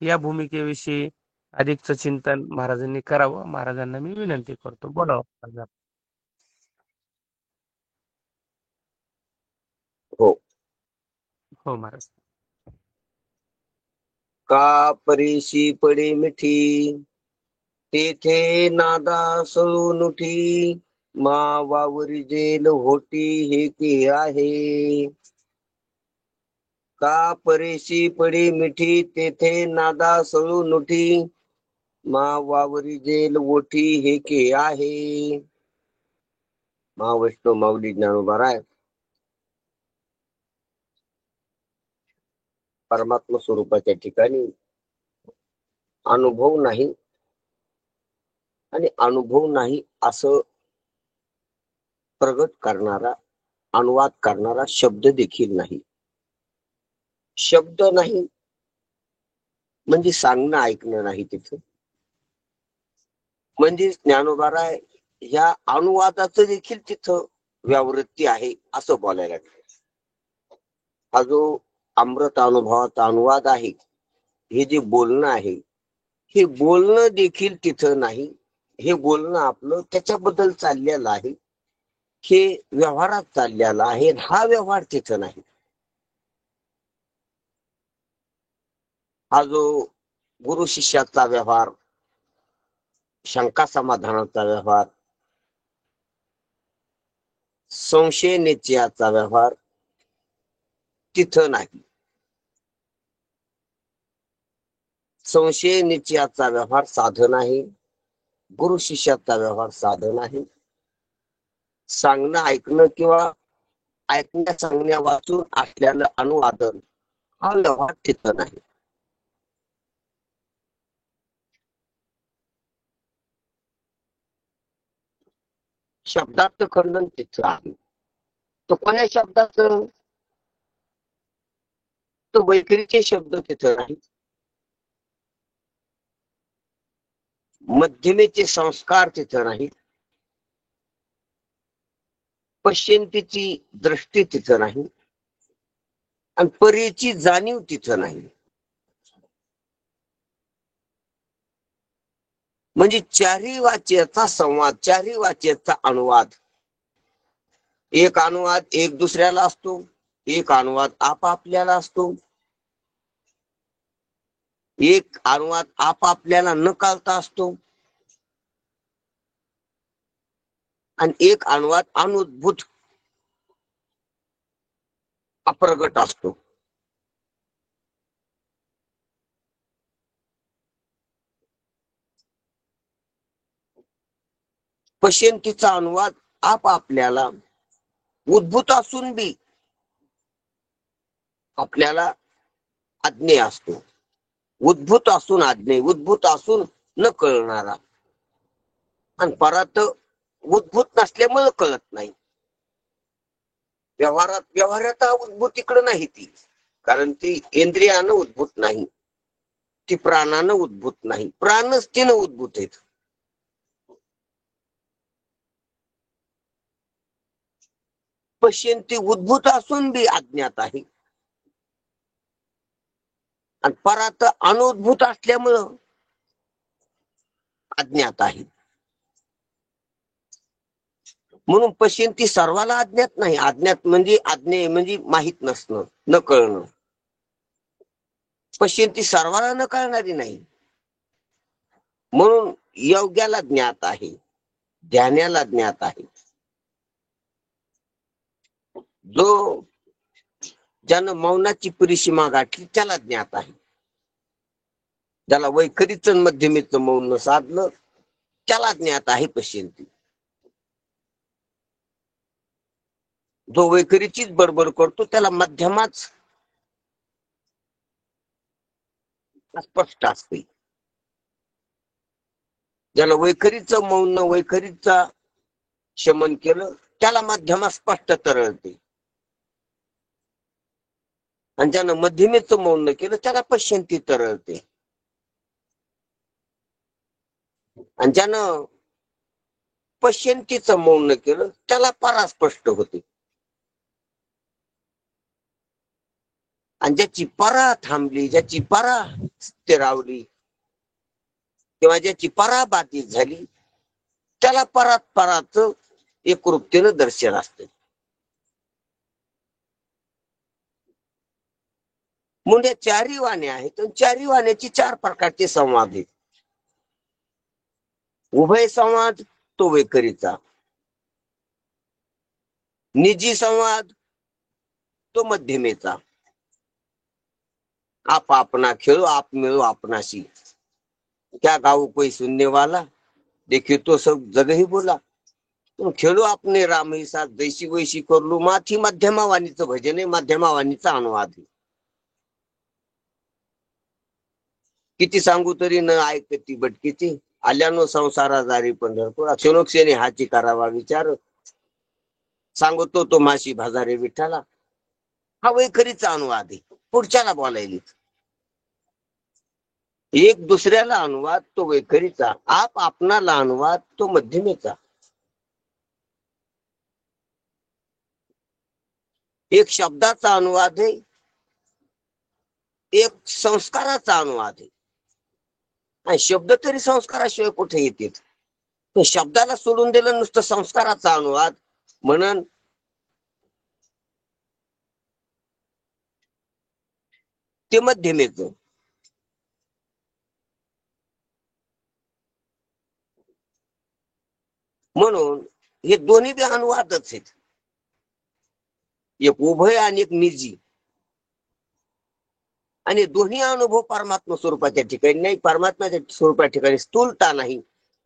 या भूमिकेविषयी अधिकचं चिंतन महाराजांनी करावं, महाराजांना मी विनंती करतो. बोलावं. हो. हो महाराज. का परीशी पडी मिठी, तेथे नादा सळून उठी, मा वावरी जेल होती हे की आहे. का परीशी पडी मिठी, तेथे नादा सळून उठी, मा वावरी जेल ओठी हे की आहे. महावैष्णव माऊली ज्ञानोबा राय परमात्मा स्वरूपाच्या ठिकाणी अनुभव नाही आणि अनुभव नाही असं प्रगट करणारा, अनुवाद करणारा शब्द देखील नाही. शब्द नाही म्हणजे सांगणं ऐकणं नाही तिथं. म्हणजे ज्ञानोबाराय ह्या अनुवादाचं देखील तिथं व्यावृत्ती आहे असं बोलायला लागलं. हा जो अमृत अनुभवाचा अनुवाद आहे, हे जे बोलणं आहे, हे बोलणं देखील तिथं नाही. हे बोलणं आपलं त्याच्याबद्दल चाललेलं आहे, हे व्यवहारात चाललेला आहे. हा व्यवहार तिथं नाही. हा जो गुरु शिष्याचा व्यवहार, शंका समाधानाचा व्यवहार, संशय निश्चयाचा व्यवहार तिथं नाही. संशय निश्चयाचा व्यवहार साधन आहे. गुरु शिष्याचा व्यवहार साधन आहे. सांगणं ऐकणं किंवा ऐकण्या सांगण्या वाचून असलेलं अनुवादन हा व्यवहार तिथं नाही. शब्दाचं खंडन तिथं आहे. तो कोण्या शब्दाचं? तो वैखरीचे शब्द तिथं नाही. मध्यमेचे संस्कार तिथं नाही. पश्चिंतीची दृष्टी तिथं नाही. आणि परीची जाणीव तिथं नाही. म्हणजे चारही वाच्याचा संवाद, चारही वाच्याचा अनुवाद. एक अनुवाद एक दुसऱ्याला असतो, एक अनुवाद आपापल्याला असतो, एक अनुवाद आपापल्याला न कळता असतो, आणि एक अनुवाद अनुद्भूत अप्रगट असतो. पश्चिंतीचा अनुवाद आपापल्याला उद्भूत असून बी आपल्याला अज्ञेय असतो. उद्भूत असून अज्ञेय, उद्भूत असून न कळणारा, आणि परत उद्भूत नसल्यामुळे कळत नाही. व्यवहारात उद्भूत इकडे नाही ती, कारण ती इंद्रियानं उद्भूत नाही, ती प्राणानं उद्भूत नाही. प्राणच तिनं उद्भूत आहेत. पश्चिंती उद्भूत असून बी अज्ञात आहे, आणि परत अनुद्भूत असल्यामुळं अज्ञात आहे. म्हणून पश्चिंती सर्वाला अज्ञात नाही. अज्ञात म्हणजे अज्ञेय, म्हणजे माहित नसणं, न कळणं. पश्चिंती सर्वाला न कळणारी नाही. म्हणून योग्याला ज्ञात आहे, ध्यानाला ज्ञात आहे. जो ज्यानं मौनाची परिसीमा गाठली त्याला ज्ञात आहे. ज्याला वैखरीचं मध्यमेचं मौन साधलं त्याला ज्ञात आहे पश्चिंती. जो वैखरीचीच बडबड करतो त्याला मध्यमाच स्पष्ट असते. ज्याला वैखरीचं मौन, वैखरीचा शमन केलं त्याला मध्यमा स्पष्ट तरळते, आणि ज्यानं मध्यमेचं मौन केलं त्याला पश्चिंती तरळते. आणि ज्यानं पश्चिंतीचं मौन केलं त्याला परास्पष्ट होते. आणि ज्याची परा थांबली, ज्याची परा स्थिरावली किंवा ज्याची पराबाधित झाली त्याला परात एकरूपतेनं दर्शन असते. म्हणजे चारी वाणे आहेत, चारी वाण्याची चार प्रकारचे संवाद आहेत. उभय संवाद तो वैखरीचा, निजी संवाद तो मध्यमेचा, आप आपना खेळो आप मिळो आपणाशी, क्या गाऊ कोई सुनने वाला देखिए तो सब जगह ही बोला, तुम खेळो आपने राम ही साथ जैसी वैशी करलो मात ही मध्यमावाणीचं भजन आहे, मध्यमावाणीचा अनुवाद आहे. किती सांगू तरी न ऐकती बटकीची, आल्यानो संसारा जारी पंढरपूर, क्षणोक्षणी हाची करावा विचार, सांगतो तो माशी भाजारे विठ्ठला. हा वैखरीचा अनुवाद आहे. पुढच्याला बोलायली एक दुसऱ्याला अनुवाद तो वैखरीचा, आप आपणाला अनुवाद तो मध्यमेचा. एक शब्दाचा अनुवाद आहे, एक संस्काराचा अनुवाद आहे. आणि शब्द तरी संस्काराशिवाय कुठे येतात. शब्दाला सोडून दिलं नुसतं संस्काराचा अनुवाद म्हणून ते मध्यमेच. म्हणून हे दोन्ही बी अनुवादच आहेत, एक उभय आणि एक निजी. आणि दोन्ही अनुभव परमात्मा स्वरूपाच्या ठिकाणी नाही, परमात्म्याच्या स्वरूपाच्या ठिकाणी स्थूलता नाही,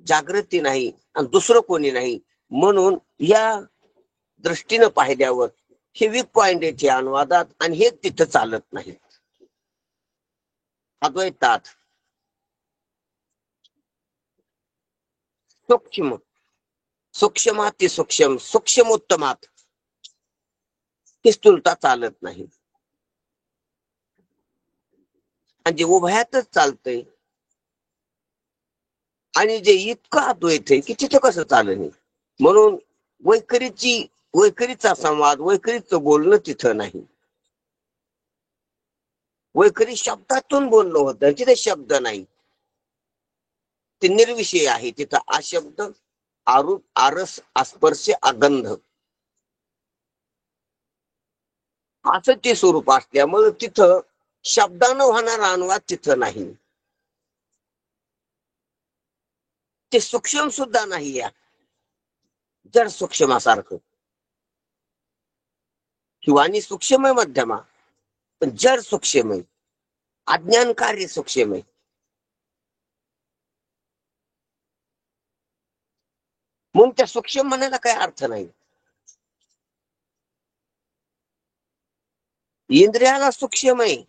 जागृती नाही आणि दुसरं कोणी नाही. म्हणून या दृष्टीनं पाहिल्यावर हे वीक पॉइंट याचे अनुवादात आणि हे तिथं चालत नाही. अद्वैतात सूक्ष्म सूक्ष्माती सूक्ष्म सूक्ष्मोत्तमात ही स्थूलता चालत नाही. आणि जे उभयातच चालतंय आणि जे इतकं अद्वैत आहे की तिथं कसं चालत नाही. म्हणून वैखरीचा संवाद, वैखरीचं बोलणं तिथं नाही. वैखरी शब्दातून बोलणं होतं, तिथे शब्द नाही, ते निर्विषय आहे. तिथं अशब्द, आरूप, आरस, अस्पर्श, अगंध असं ते स्वरूप असल्यामुळे तिथं शब्दानं होणारा अनुवाद तिथं नाही. ते सूक्ष्म सुद्धा नाही, या जड सूक्ष्मासारखं. किंवा आणि सूक्ष्म आहे मध्यमा, पण जड सूक्ष्म आहे, अज्ञान कार्य सूक्ष्म आहे. म्हणून त्या सूक्ष्म म्हणायला काही अर्थ नाही. इंद्रियाला सूक्ष्म आहे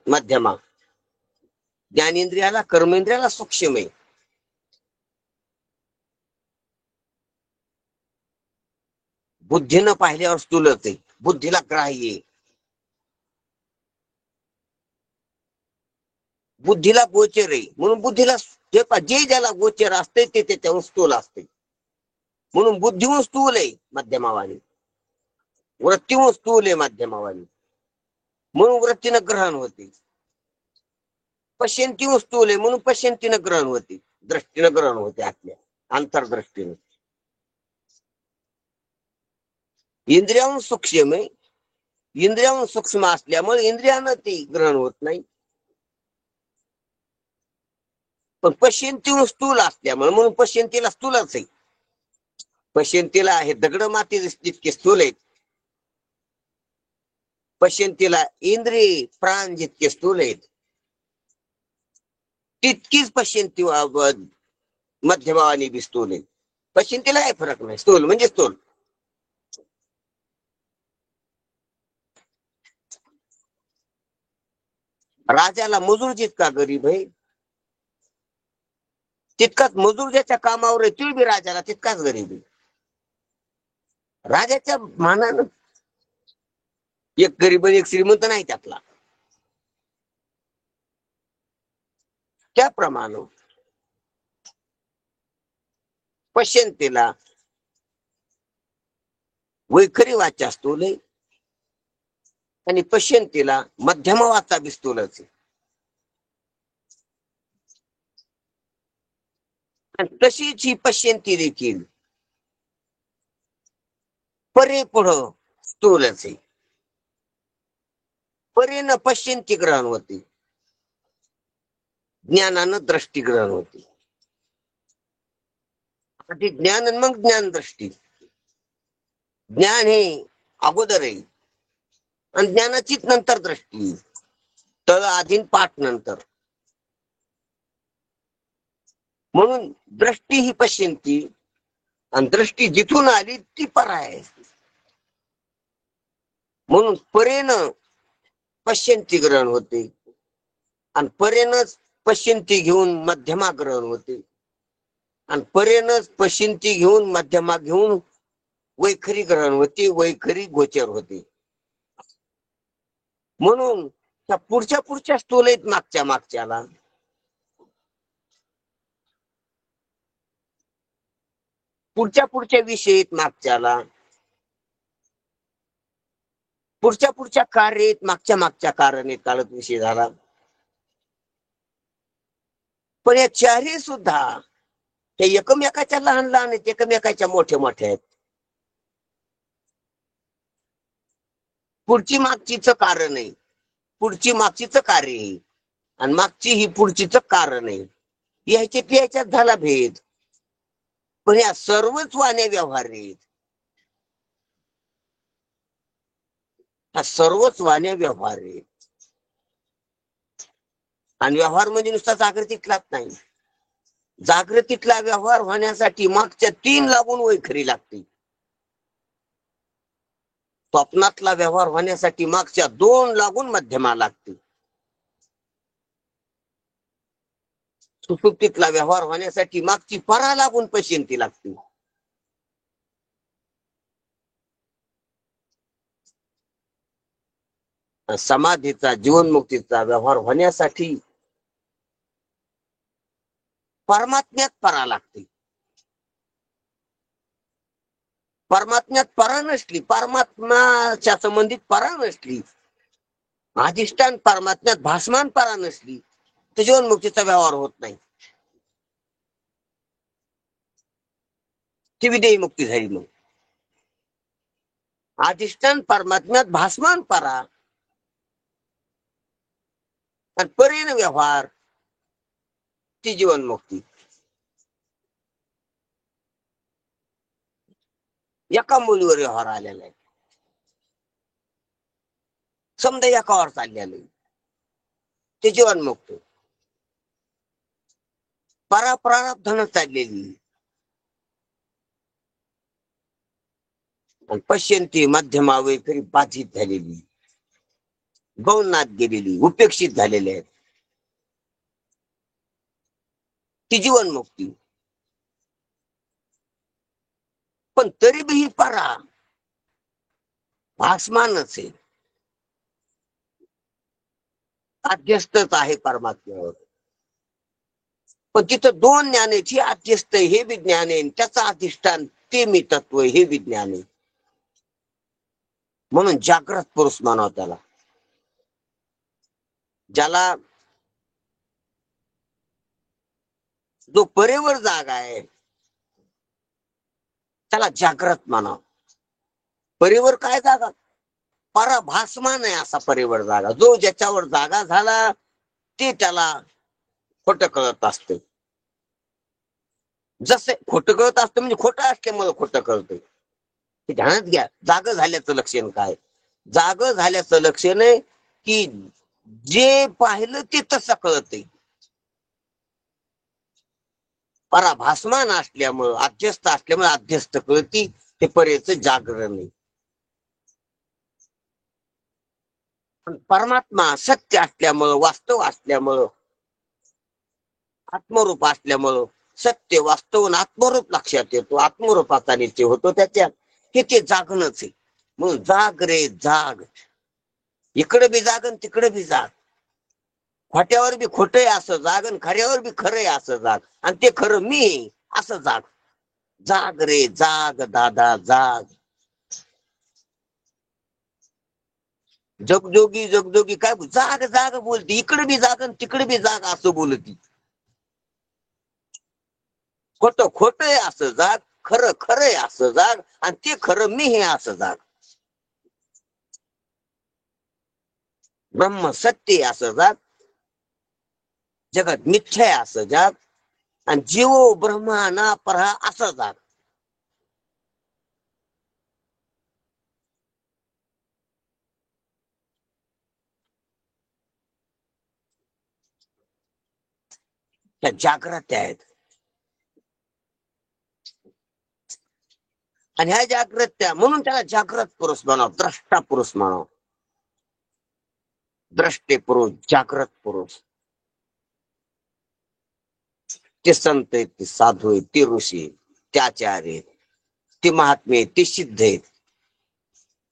मध्यमा, ज्ञानेंद्रियाला कर्मेंद्रियाला सूक्ष्म आहे. बुद्धीनं पाहिल्यावर स्थूलच आहे, बुद्धीला ग्राह्य आहे, बुद्धीला गोचर आहे. म्हणून बुद्धीला जे ज्याला गोचर असते ते त्याच्यावर स्थूल असते. म्हणून बुद्धीहून स्थूल आहे मध्यमावाणी, वृत्तीहून स्थूल आहे मध्यमावाणी. म्हणून वृत्तीनं ग्रहण होते. पश्यंतीहून स्थूल आहे म्हणून पश्यंतीनं ग्रहण होते, दृष्टीनं ग्रहण होते, आपल्या अंतर्दृष्टीनं. इंद्रियाहून सूक्ष्म आहे, इंद्रियाहून सूक्ष्म असल्यामुळे इंद्रियानं ते ग्रहण होत नाही. पण पश्यंतीहून स्थूल असल्यामुळे म्हणून पश्यंतीला स्थूलच आहे. पश्यंतीला हे दगड माती जितके स्थूल आहेत, पश्यंतीला इंद्रिय प्राण जितके स्थूल आहेत, तितकीच पश्यंती मध्यभावानी बी स्थूल आहे. पश्यंतीला काही फरक नाही, स्थूल म्हणजे स्थूल. राजाला मजूर जितका गरीब आहे तितकाच मजूर ज्याच्या कामावर आहे तो बी राजाला तितकाच गरीब आहे. राजाच्या मानानं एक गरीब एक श्रीमंत नाही त्यातला. त्याप्रमाणे पश्यंतीला वैखरी वाचा स्थूल आहे आणि पश्यंतीला मध्यम वाचा बी स्थूलच आहे. तशीच ही पश्यंती देखील परे पुढं स्थूलच आहे. परेनं पश्यंती ग्रहण होते, ज्ञानानं दृष्टी ग्रहण होते. आधी ज्ञान आणि मग ज्ञान दृष्टी. ज्ञान हे अगोदर आहे आणि ज्ञानाचीच नंतर दृष्टी. तळ आधी पाठ नंतर. म्हणून दृष्टी ही पश्यंती आणि दृष्टी जिथून आली ती पर आहे. म्हणून परेनं पश्यंती ग्रहण होते आणि परेनच पश्यंती घेऊन मध्यमा ग्रहण होते आणि परेनच पश्यंती घेऊन मध्यमा घेऊन वैखरी ग्रहण होते, वैखरी गोचर होते. म्हणून त्या पुढच्या पुढच्या स्थूल आहेत मागच्या मागच्याला. पुढच्या पुढच्या विषय आहेत मागच्याला. पुढच्या पुढच्या कार्य आहेत मागच्या मागच्या कारणे काळात विषय झाला. पण या चारही सुद्धा हे एकमेकाच्या लहान लहान आहेत, एकमेकाच्या मोठे मोठे आहेत. पुढची मागचीच कारण आहे, पुढची मागचीच कार्य आहे आणि मागची ही पुढचीच कारण आहे. याच्यात झाला भेद. पण या सर्वच वाण्या व्यवहार आहेत. हा सर्वच वाण्या व्यवहार आहेत. आणि व्यवहार म्हणजे नुसता जागृतीतलाच नाही. जागृतीतला व्यवहार होण्यासाठी मागच्या 3 लागून वैखरी लागते. स्वप्नातला व्यवहार होण्यासाठी मागच्या 2 लागून मध्यमा लागते. सुषुप्तीतला व्यवहार होण्यासाठी मागची परा लागून पश्यंती लागते. समाधीचा जीवनमुक्तीचा व्यवहार होण्यासाठी परमात्म्यात परा लागते. परमात्म्यात परा नसली, परमात्म्याच्या संबंधित परा नसली, अधिष्ठान परमात्म्यात भासमान परा नसली तर जीवनमुक्तीचा व्यवहार होत नाही. ती विदेही मुक्ती झाली. मग अधिष्ठान परमात्म्यात भासमान परा आणि परेन व्यवहार ती जीवनमुक्ती. एका मुलीवर व्यवहार आलेला आहे, समजा एकावर चाललेलं आहे, ते जीवनमुक्त. पराप्रारब्धानं चाललेली आणि पश्यंती मध्यमा वैखरी बाधित झालेली, गौनात गेलेली, उपेक्षित झालेली आहेत, ती जीवनमुक्ती. पण तरी बी ही परा भासमानच आहे, अध्यस्तच आहे परमात्म्यावर. पण तिथं 2 ज्ञानाची अध्यस्त हे विज्ञान आहे, त्याचा अधिष्ठान ते मी तत्व हे विज्ञान आहे. म्हणून जागृत पुरुष मानाव त्याला. ज्याला जो परेवर जागा आहे त्याला जागृत मानाव. परेवर काय जागा? पराभासमान आहे असा परेवर जागा. जो ज्याच्यावर जागा झाला ते त्याला खोटं कळत असते. जसे खोटं कळत असतं म्हणजे खोटं असल्यामुळे खोटं कळतंय. ते ध्यानात घ्या. जाग झाल्याचं लक्षण काय? जाग झाल्याचं लक्षण आहे की जे पाहिलं ते तसं कळतंय. पराभासमान असल्यामुळं, अध्यस्त असल्यामुळे अध्यस्त कळती, ते परेचं जागरण आहे. पण परमात्मा सत्य असल्यामुळं, वास्तव असल्यामुळं, आत्मरूप असल्यामुळं सत्य वास्तव आणि आत्मरूप लक्षात येतो. आत्मरूपाचा निश्चय होतो त्याच्यात. हे ते जागणच आहे. म्हणून जाग रे जाग, इकडे बी जाग आणि तिकडे बी जाग. खोट्यावर बी खोटंय असं जाग आणि खऱ्यावर बी खरंय असं जाग. आणि ते खरं मी असं जाग. जाग रे जाग दादा जाग. जगजोगी जगजोगी काय जाग जाग बोलती. इकडे बी जाग आणि तिकडे बी जाग असं बोलती. खोटं खोटं आहे असं जाग, खरं खरं आहे असं जाग, आणि ते खरं मी हे असं जाग. ब्रह्म सत्य आहे असं जाग, जगत मिथ्या आहे असं जाग, आणि जीव ब्रह्मा ना परा असं जाग. त्या जागृत आहेत. आणि ह्या जागृत त्या म्हणून त्याला जागृत पुरुष म्हणाव, द्रष्टा पुरुष म्हणाव. द्रष्टे पुरुष, जागृत पुरुष. ते संत आहेत, ते साधू आहेत, ते ऋषी आहेत, ते आचार्य आहेत, ते महात्मे आहेत, ते सिद्ध आहेत,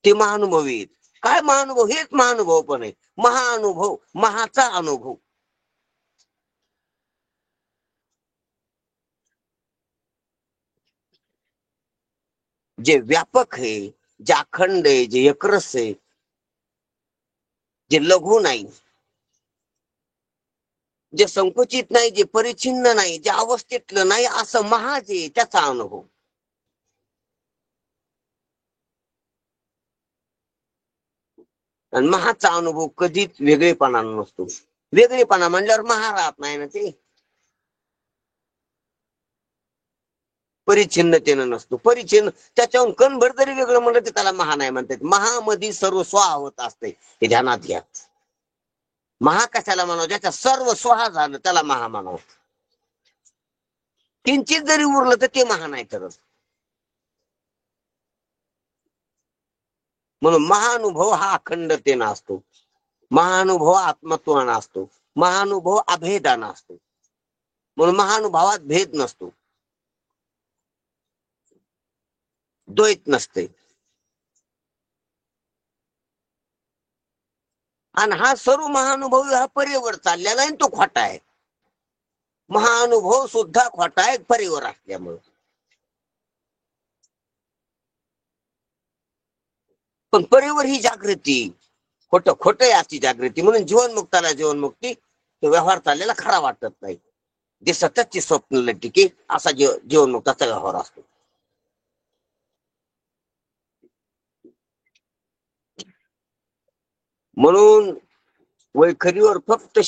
ते महानुभवी आहेत. काय महानुभव? हेच महानुभव पण आहे. महाअनुभव, महाचा अनुभव. जे व्यापक आहे, जे अखंड आहे, जे एकरस आहे, जे लघु नाही, जे संकुचित नाही, जे परिचिन्न नाही, जे अवस्थेतलं नाही, असं महाज आहे, त्याचा अनुभव. आणि महाचा अनुभव कधीच वेगळेपणा नसतो. वेगळेपणा म्हणल्यावर महा राहत नाही ना, ते परिच्छिन्नतेनं नसतो. परिच्छिन्न त्याच्याहून कणभर जरी वेगळं म्हणलं तर त्याला महा नाही म्हणतात. महामध्ये सर्व स्वाहा होत असते, हे ध्यानात घ्या. महा कशाला म्हणावं? ज्याच्या सर्व स्वाहा झालं त्याला महा म्हणावं. किंचित जरी उरलं तर ते महा नाही ठरत. म्हणून महाअनुभव हा अखंडतेनं असतो, महाअनुभव आत्मत्वानं असतो, महाअनुभव अभेदानं असतो. म्हणून महानुभावात भेद नसतो, द्वैत नसते. आणि हा सर्व महाअनुभव हा परीवर चाललेला आहे, तो खोटा आहे. महाअनुभव सुद्धा खोटा आहे परीवर असल्यामुळे. पण परीवर ही जागृती, खोटं खोटं आहे अशी जागृती. म्हणून जीवनमुक्ताला जीवनमुक्ती तो व्यवहार चाललेला खरा वाटत नाही. जे सततची स्वप्न लटिके असा जीवनमुक्ताचा व्यवहार असतो. म्हणून वैखरीवर फक्त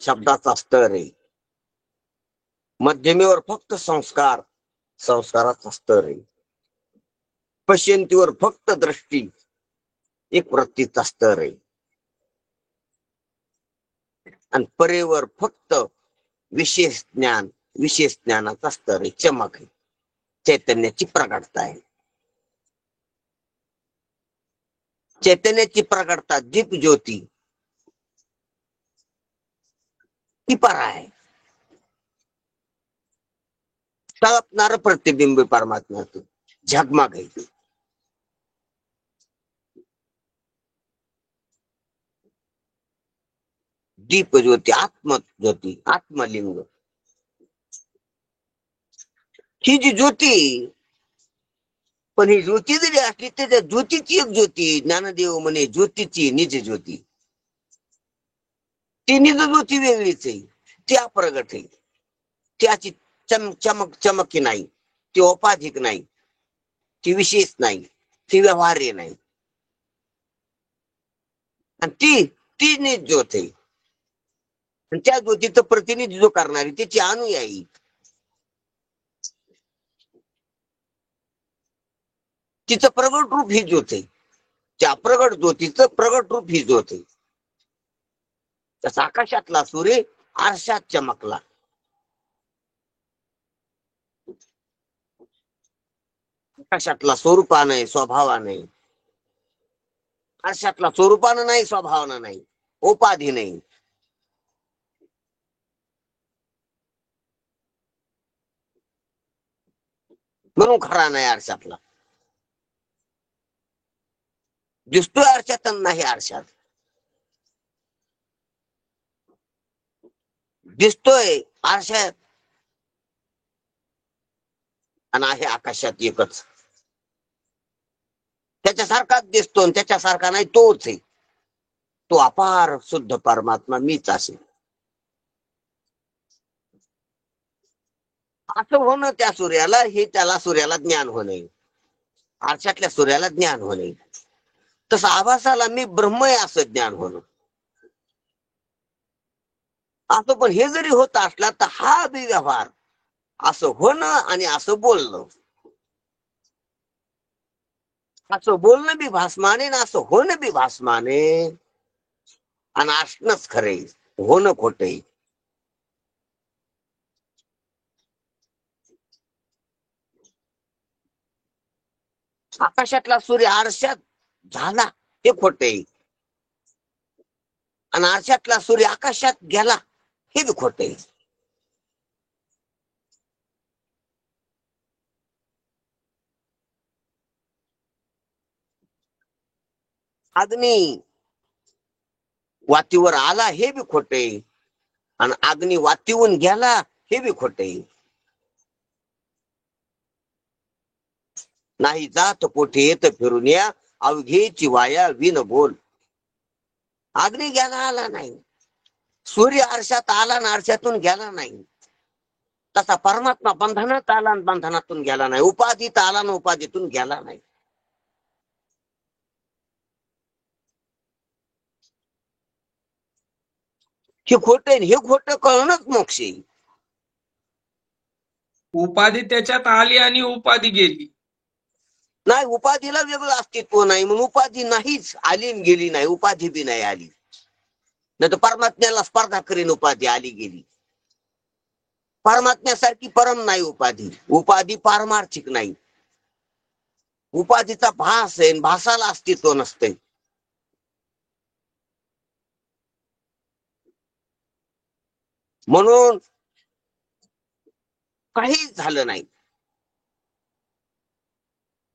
शब्दाचा स्तर आहे. मध्यमेवर फक्त संस्काराचा स्तर आहे. पश्यंतीवर फक्त दृष्टी, एक वृत्तीचा स्तर आहे. आणि परेवर फक्त विशेष ज्ञानाचा स्तर आहे, चमक आहे, चैतन्याची प्रगटता आहे. चैतन्याची प्रगटता, दीप ज्योती, ती परा आहे. तळपणार प्रतिबिंब परमात्म्याचं झगमग आहे. दीप ज्योती, आत्मज्योती, आत्मलिंग, ही जी ज्योती. पण ही ज्योती जरी असली तर त्या ज्योतीची एक ज्योती, ज्ञानदेव म्हणे ज्योतीची निज ज्योती. ती निज ज्योती वेगळीच आहे, ती अप्रगट आहे. त्याची चमकी नाही, ती औपाधिक नाही, ती विशेष नाही, ती व्यवहार्य नाही. आणि ती निज ज्योत आहे. आणि त्या ज्योतीचं प्रतिनिधित्व करणारी त्याची अनुयायी, तिचं प्रगट रूप ही ज्योत आहे. त्या प्रगट ज्योतीचं प्रगट रूप ही ज्योत आहे. तसा आकाशातला सूर्य आरशात चमकला. आकाशातला स्वरूपाने स्वभावाने, आरशातला स्वरूपानं नाही, स्वभावानं नाही, उपाधी नाही. म्हणून खरा नाही आरशातला. दिसतोय आरशात नाही आरशात, दिसतोय आरशात आणि आहे आकाशात एकच. त्याच्यासारखाच दिसतो आणि त्याच्यासारखा नाही, तोच आहे. तो अपार शुद्ध परमात्मा मीच असेल. असं होणं त्या सूर्याला, हे त्याला सूर्याला ज्ञान होणे, आरशातल्या सूर्याला ज्ञान होणे. तसं आभासाला मी ब्रह्म आहे असं ज्ञान होणं. असं पण हे जरी होत असला तर हा व्यवहार असं होणं आणि असं बोलणं, असं बोलणं बी भासमाने ना असं होणं बी भासमाने, आणि असणंच खरे, होणं खोटे. आकाशातला सूर्य आरशात झाला हे खोटे, आणि आरशातला सूर्य आकाशात गेला हे बी खोटे. अग्नी वातीवर आला हे बी खोटे, आणि अग्नी वातीहून गेला हे बी खोटे. नाही जात पोटे येत फिरून या, अवघेची वाया विन बोल. अग्नी गेला आला नाही, सूर्य आरशात आला आणि आरशातून गेला नाही. तसा परमात्मा बंधनात आला आणि बंधनातून गेला नाही, उपाधीत आला आणि उपाधीतून गेला नाही. हे खोट हे खोट कळणच मोक्ष आहे. उपाधी त्याच्यात आली आणि उपाधी गेली. नाही, उपाधीला वेगळं अस्तित्व नाही म्हणून उपाधी नाहीच आली गेली नाही, उपाधी बी नाही आली. नाही तर परमात्म्याला स्पर्धा करीन उपाधी आली गेली. परमात्म्यासारखी परम नाही उपाधी, उपाधी पारमार्थिक नाही. उपाधीचा भास आहे, भासाला अस्तित्व नसते. म्हणून काहीच झालं नाही.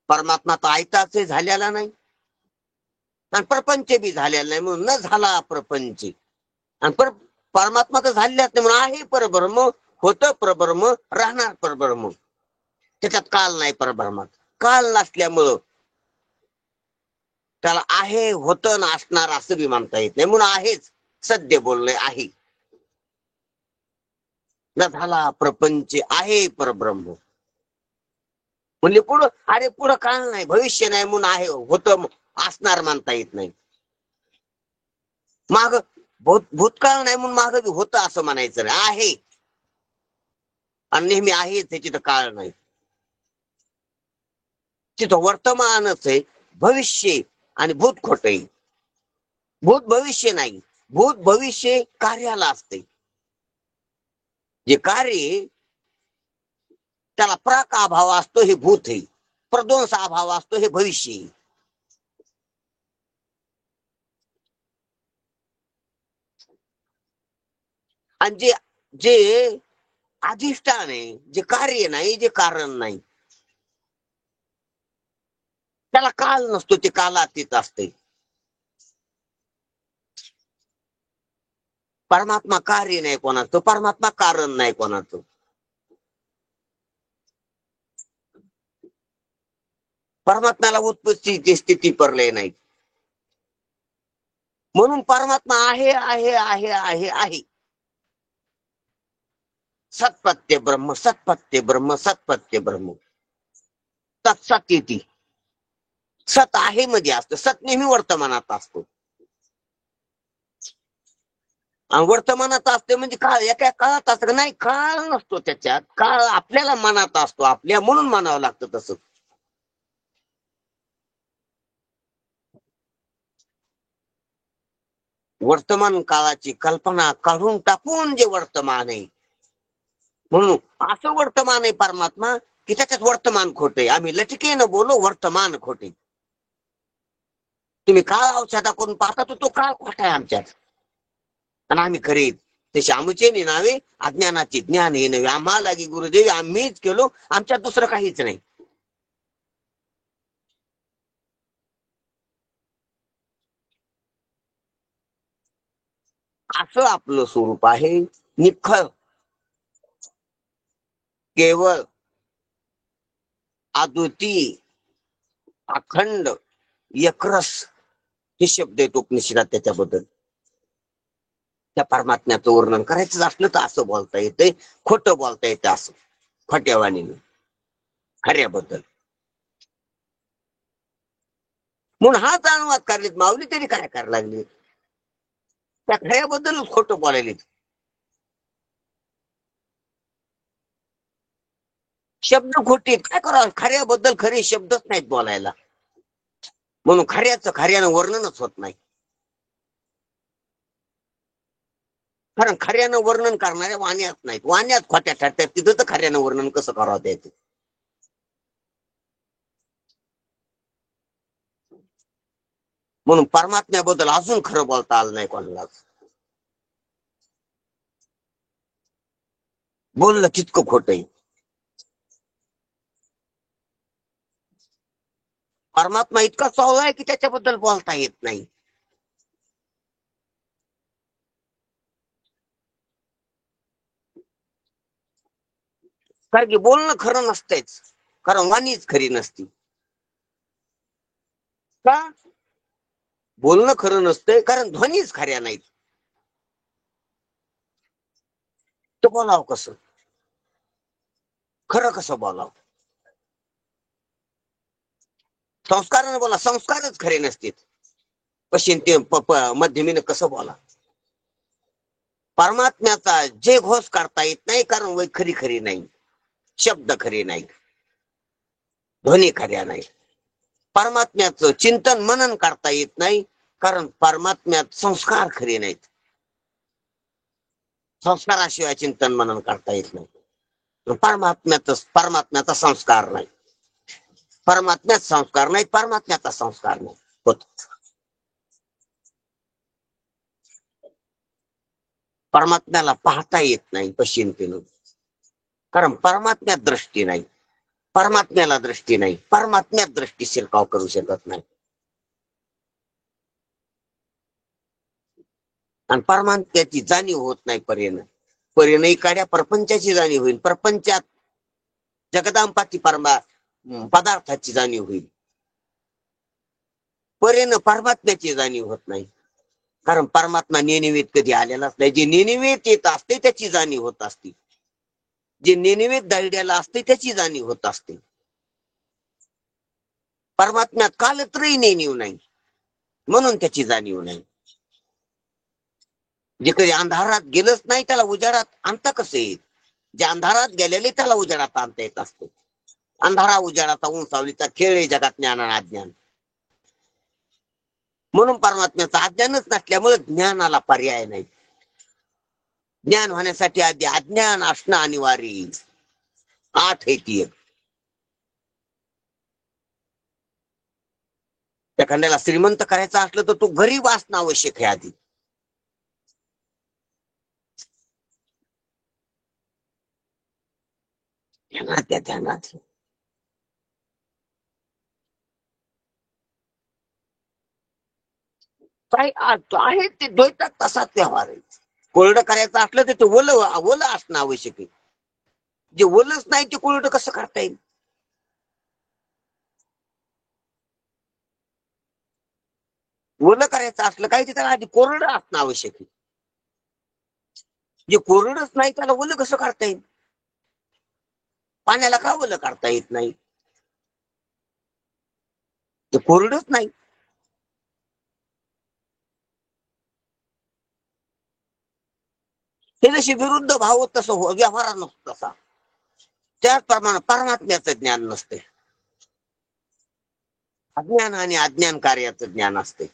परमात्मा तर आयताच झालेला नाही आणि प्रपंच बी झालेला नाही, म्हणून न झाला प्रपंच. आणि परमात्मा तर झालेलाच नाही म्हणून आहे परब्रह्म, होतं परब्रह्म, राहणार परब्रह्म. त्याच्यात काल नाही परब्रह्मात, काल नसल्यामुळं त्याला आहे होतं ना असणार असं बी म्हणता येत नाही, म्हणून आहेच सद्य बोलणे आहे. न झाला प्रपंच आहे परब्रह्म म्हणजे पुढं, अरे पुढं काळ नाही भविष्य नाही म्हणून आहे होतं असणार म्हणता येत नाही. माग भूतकाळ नाही म्हणून माग बी होतं असं म्हणायचं नाही, आहे आणि नेहमी आहे त्याची तर काळ नाही. तिथं वर्तमानच आहे, भविष्य आणि भूत खोट आहे. भूत भविष्य नाही, भूत भविष्य कार्याला असते. जे कार्य त्याला प्राक अभाव असतो हे भूत आहे, प्रध्वंस अभाव असतो हे भविष्य आहे. आणि जे जे अधिष्ठान आहे, जे कार्य नाही, जे कारण नाही, त्याला काल नसतो, ते कालातीत असते. परमात्मा कार्य नाही कोणाचं, परमात्मा कारण नाही कोणाचं. परमात्म्याला उत्पत्तीची स्थिती परले नाही, म्हणून परमात्मा आहे आहे आहे आहे आहे. सत्पत्य ब्रह्म, सत्पत्य ब्रह्म, सत्पत्य ब्रह्म. तत्सत येते, सत आहे मध्ये असतं, सत नेहमी वर्तमानात असतो. आणि वर्तमानात असते म्हणजे काळ एका काळात असतं नाही, काळ नसतो त्याच्यात, काळ आपल्याला मनात असतो आपल्या, म्हणून म्हणावं लागतं तसं. वर्तमान काळाची कल्पना काढून टाकून जे वर्तमान आहे, म्हणून असं वर्तमान आहे परमात्मा की त्याच्यात वर्तमान खोटे. आम्ही लटकेनं बोलो वर्तमान खोटे. तुम्ही काळ औषधा करून पाहता तो काळ खोटा आहे आमच्यात, आणि आम्ही खरे तसे आमचे नावे अज्ञानाचे ज्ञान हे नव्हे. आम्हाला की गुरुदेव आम्हीच केलो, आमच्यात दुसरं काहीच नाही. असं आपलं स्वरूप आहे, निखळ, केवळ, अद्वितीय, अखंड, एकरस हे शब्द आहेत उपनिषदात. त्याच्याबद्दल त्या परमात्म्याचं वर्णन करायचं असलं तर असं बोलता येतंय, खोटं बोलता येतं असं. खोट्यावाणीने खऱ्याबद्दल. म्हणून हाच अनुवाद करलेत. माऊली तरी काय करायला लागली? त्या खऱ्याबद्दलच खोटं बोलायले. शब्द खोटे काय करावं? खऱ्याबद्दल खरे शब्दच नाहीत बोलायला. म्हणून खऱ्याचं खऱ्यानं वर्णनच होत नाही. कारण खऱ्यानं वर्णन करणाऱ्या वाण्यात नाहीत. वाण्यात खोट्या ठरतात. तिथं तर खऱ्यानं वर्णन कसं करावं त्याचं? म्हणून परमात्म्याबद्दल अजून खरं बोलता आलं नाही कोणालाच. बोललं तितकं खोट आहे. परमात्मा इतका चावला आहे की त्याच्याबद्दल बोलता येत नाही. कारण की बोलणं खरं नसतेच. कारण वाणीच खरी नसती. का? बोलणं खरं नसतंय कारण ध्वनीच खऱ्या नाहीत. तर बोलावं कसं? खरं कसं बोलावं? संस्कारानं बोला. संस्कारच खरे नसतील. पश्चिम मध्यमीनं कसं बोला? परमात्म्याचा जे घोष करता येत नाही कारण वै खरी खरी नाही. शब्द खरे नाही. ध्वनी खऱ्या नाही. परमात्म्याचं चिंतन मनन करता येत नाही कारण परमात्म्यात संस्कार खरे नाहीत. संस्काराशिवाय चिंतन मनन करता येत नाही. परमात्म्याचा संस्कार नाही. परमात्म्यात संस्कार नाही. परमात्म्याचा संस्कार नाही होत. परमात्म्याला पाहता येत नाही पश्चिंतीनं कारण परमात्म्यात दृष्टी नाही. परमात्म्याला दृष्टी नाही. परमात्म्यात दृष्टी शिरकाव करू शकत नाही. आणि परमात्म्याची जाणीव होत नाही पर्यंत काड्या प्रपंचाची जाणीव होईल. प्रपंचात जगदांपाती पदार्थाची जाणीव होईल. परमात्म्याची जाणीव होत नाही कारण परमात्मा नेनिवेत कधी आलेलाच नाही. जे नेनिवेत येत असते त्याची जाणीव होत असते. जे नेनिवेत दळड्याला असते त्याची जाणीव होत असते. परमात्म्यात कालत्रही नेणीव नाही म्हणून त्याची जाणीव नाही. जे कधी अंधारात गेलंच नाही त्याला उजाडात आणता कसं येईल? जे अंधारात गेलेले त्याला उजाडात आणता येत असते. अंधारा उजाडाचा उंचावलीचा खेळ आहे जगात ज्ञान आणि अज्ञान. म्हणून परमात्म्याचं अज्ञानच नसल्यामुळे ज्ञानाला पर्याय नाही. ज्ञान होण्यासाठी आधी अज्ञान असणं अनिवार्य. आठ आहे ती. एखाद्याला श्रीमंत करायचं असलं तर तो गरीब असणं आवश्यक आहे आधी. ध्यानात काय आहे ते द्वैतात तसाच व्यवहार आहे. कोरडं करायचं असलं तर ते ओलं असणं आवश्यक आहे. जे ओलच नाही ते कोरडं कसं करता येईल? ओलं करायचं असलं काही त्याला आधी कोरडं असणं आवश्यक आहे. जे कोरडच नाही त्याला ओलं कसं करता येईल? पाण्याला का ओलं करता येत नाही? ते कोरडच नाही. ते जशी विरुद्ध भाव तसं व्यवहार नसतो तसा. त्याचप्रमाणे परमात्म्याचं ज्ञान नसते. अज्ञान आणि अज्ञान कार्याचं ज्ञान असते.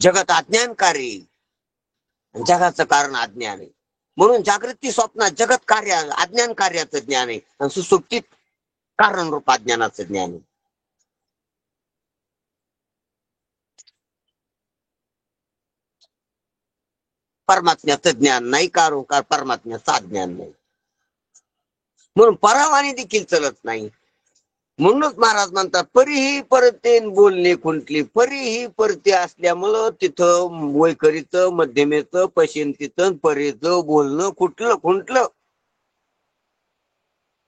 जगत अज्ञानकारी. जगाचं कारण अज्ञान आहे. म्हणून जागृती स्वप्नात जगत कार्य अज्ञान कार्याचं ज्ञान आहे आणि सुसुप्तीत कारण रूप अज्ञानाचं ज्ञान आहे. परमात्म्याचं ज्ञान नाही कारण परमात्म्याचं अज्ञान नाही. म्हणून परावाणी देखील चलत नाही. म्हणूनच महाराज म्हणतात परीही परते बोलणे खुंटली. परीही परते असल्यामुळं तिथं वैखरीचं मध्यमेचं पशंतीचं परीचं बोलणं खुंटलं.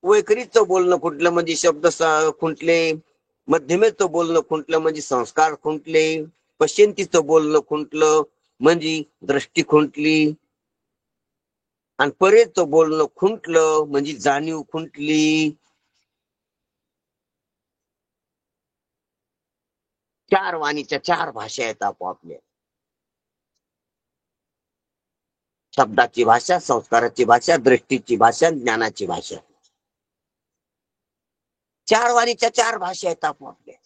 वैखरीचं बोलणं खुंटलं म्हणजे शब्द खुंटले. मध्यमेचं बोलणं खुंटलं म्हणजे संस्कार खुंटले. पश्चिंतीचं बोलणं खुंटलं म्हणजे दृष्टी खुंटली. आणि परेच बोलणं खुंटलं म्हणजे जाणीव खुंटली. चार वाणीच्या चार भाषा आहेत आपोआपल्या. शब्दाची भाषा, संस्काराची भाषा, दृष्टीची भाषा, ज्ञानाची भाषा. चार वाणीच्या चार भाषा आहेत आपोआपल्या.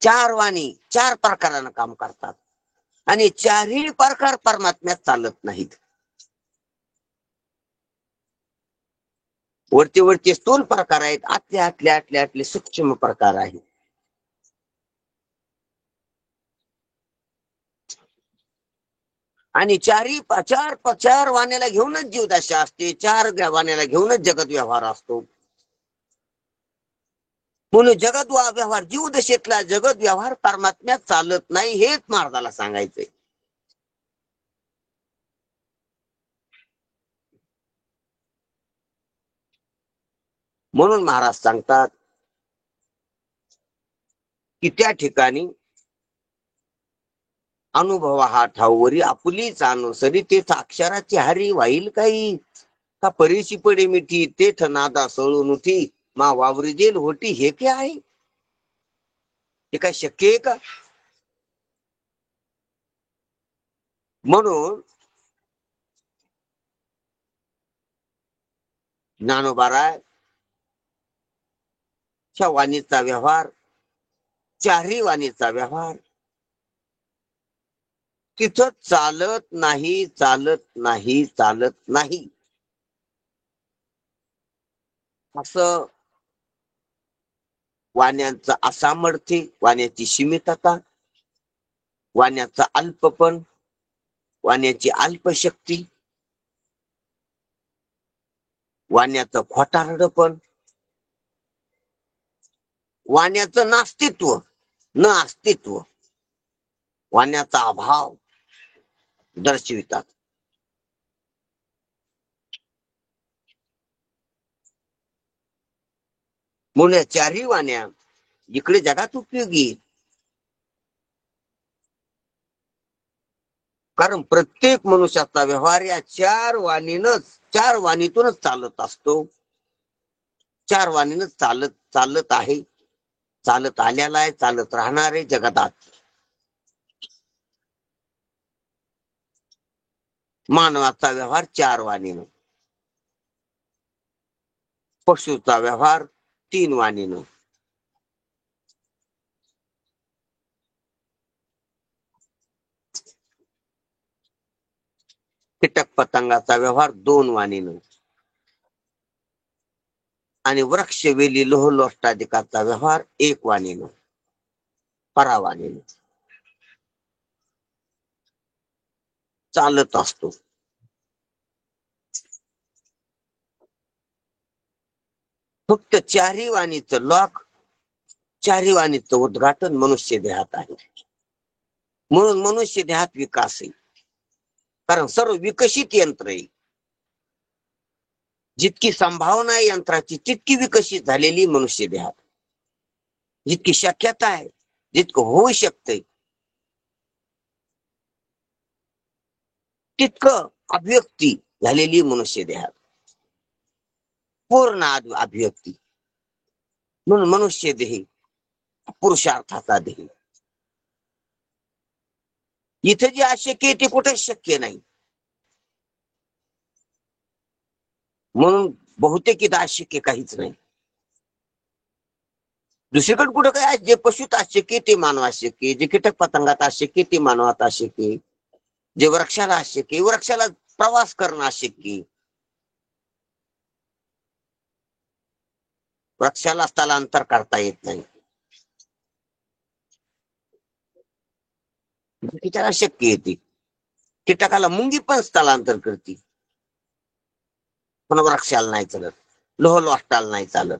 चार वाणी चार प्रकारानं काम करतात आणि चारही प्रकार परमात्म्यात चालत नाहीत. वरचे वरचे स्थूल प्रकार आहेत, आतले सूक्ष्म प्रकार आहेत. आणि चार वाण्याला घेऊनच जीवदशा असते, चार वाण्याला घेऊनच जगत व्यवहार असतो. म्हणून जगत व्यवहार जीवदशेतला जगत व्यवहार परमात्म्यात चालत नाही, हेच महाराजाला सांगायचंय. म्हणून महाराज सांगतात की त्या ठिकाणी अनुभव हा ठाऊवरी आपुलीच अनुसरी, तेथ अक्षराची हारी वाईल काही. का परीशी पडे मिठी तेथ नादा सळून उठी, मा वावरी जेल होती. हे काय आहे? हे काय शक्य आहे का? म्हणून ज्ञानोबाराय वाणीचा व्यवहार, चारही वाणीचा व्यवहार तिथं चालत नाही, चालत नाही, चालत नाही असं. वाण्यांचा असामर्थ्य, वाण्याची सीमितता, वाण्याचा अल्पपण, वाण्याची अल्पशक्ती, वाण्याचं खोटारडपण, वाण्याचं नास्तित्व, न अस्तित्व, वाण्याचा अभाव दर्शवितात. म्हणून या चारही वाण्या इकडे जगात उपयोगी, कारण प्रत्येक मनुष्याचा व्यवहार या चार वाणीतूनच चालत असतो. चार वाणीनच चालत आहे, चालत आलेला आहे, चालत राहणार आहे जगतात. मानवाचा व्यवहार चार वाणीनं, पशुचा व्यवहार तीन वाणीनं, कीटक पतंगाचा व्यवहार दोन वाणीनं, आणि वृक्ष वेली लोहलोष्टाधिकाचा व्यवहार एक वाणीनं, परावाणीनं चालत असतो. फक्त चारही वाणीचं लॉक, चारही वाणीचं उद्घाटन मनुष्य देहात आहे. म्हणून मनुष्य देहात विकास आहे, कारण सर्व विकसित यंत्र आहे. जितकी संभावना आहे यंत्राची तितकी विकसित झालेली मनुष्य देहात, जितकी शक्यता आहे, जितकं होऊ शकतंय तितकं अभिव्यक्ती झालेली मनुष्य देहात, पूर्ण अभिव्यक्ती. म्हणून मनुष्य देह पुरुषार्थाचा देह. इथे जे अशक्य आहे ते कुठेच शक्य नाही. म्हणून बहुतेक इथं अशक्य काहीच नाही. दुसरीकडे कुठं काय, जे पशुत अशक्य ते मानव अशक्य, जे कीटक पतंगात अशक्य ते मानवात अशक्य, जे वृक्षाला अशक्य वृक्षाला प्रवास करणं अशक्य, वृक्षाला स्थलांतर करता येत नाही, त्याला शक्य येते. कीटकाला मुंगी पण स्थलांतर करते, पण वृक्षाला नाही चालत, लोहलोष्टाला नाही चालत.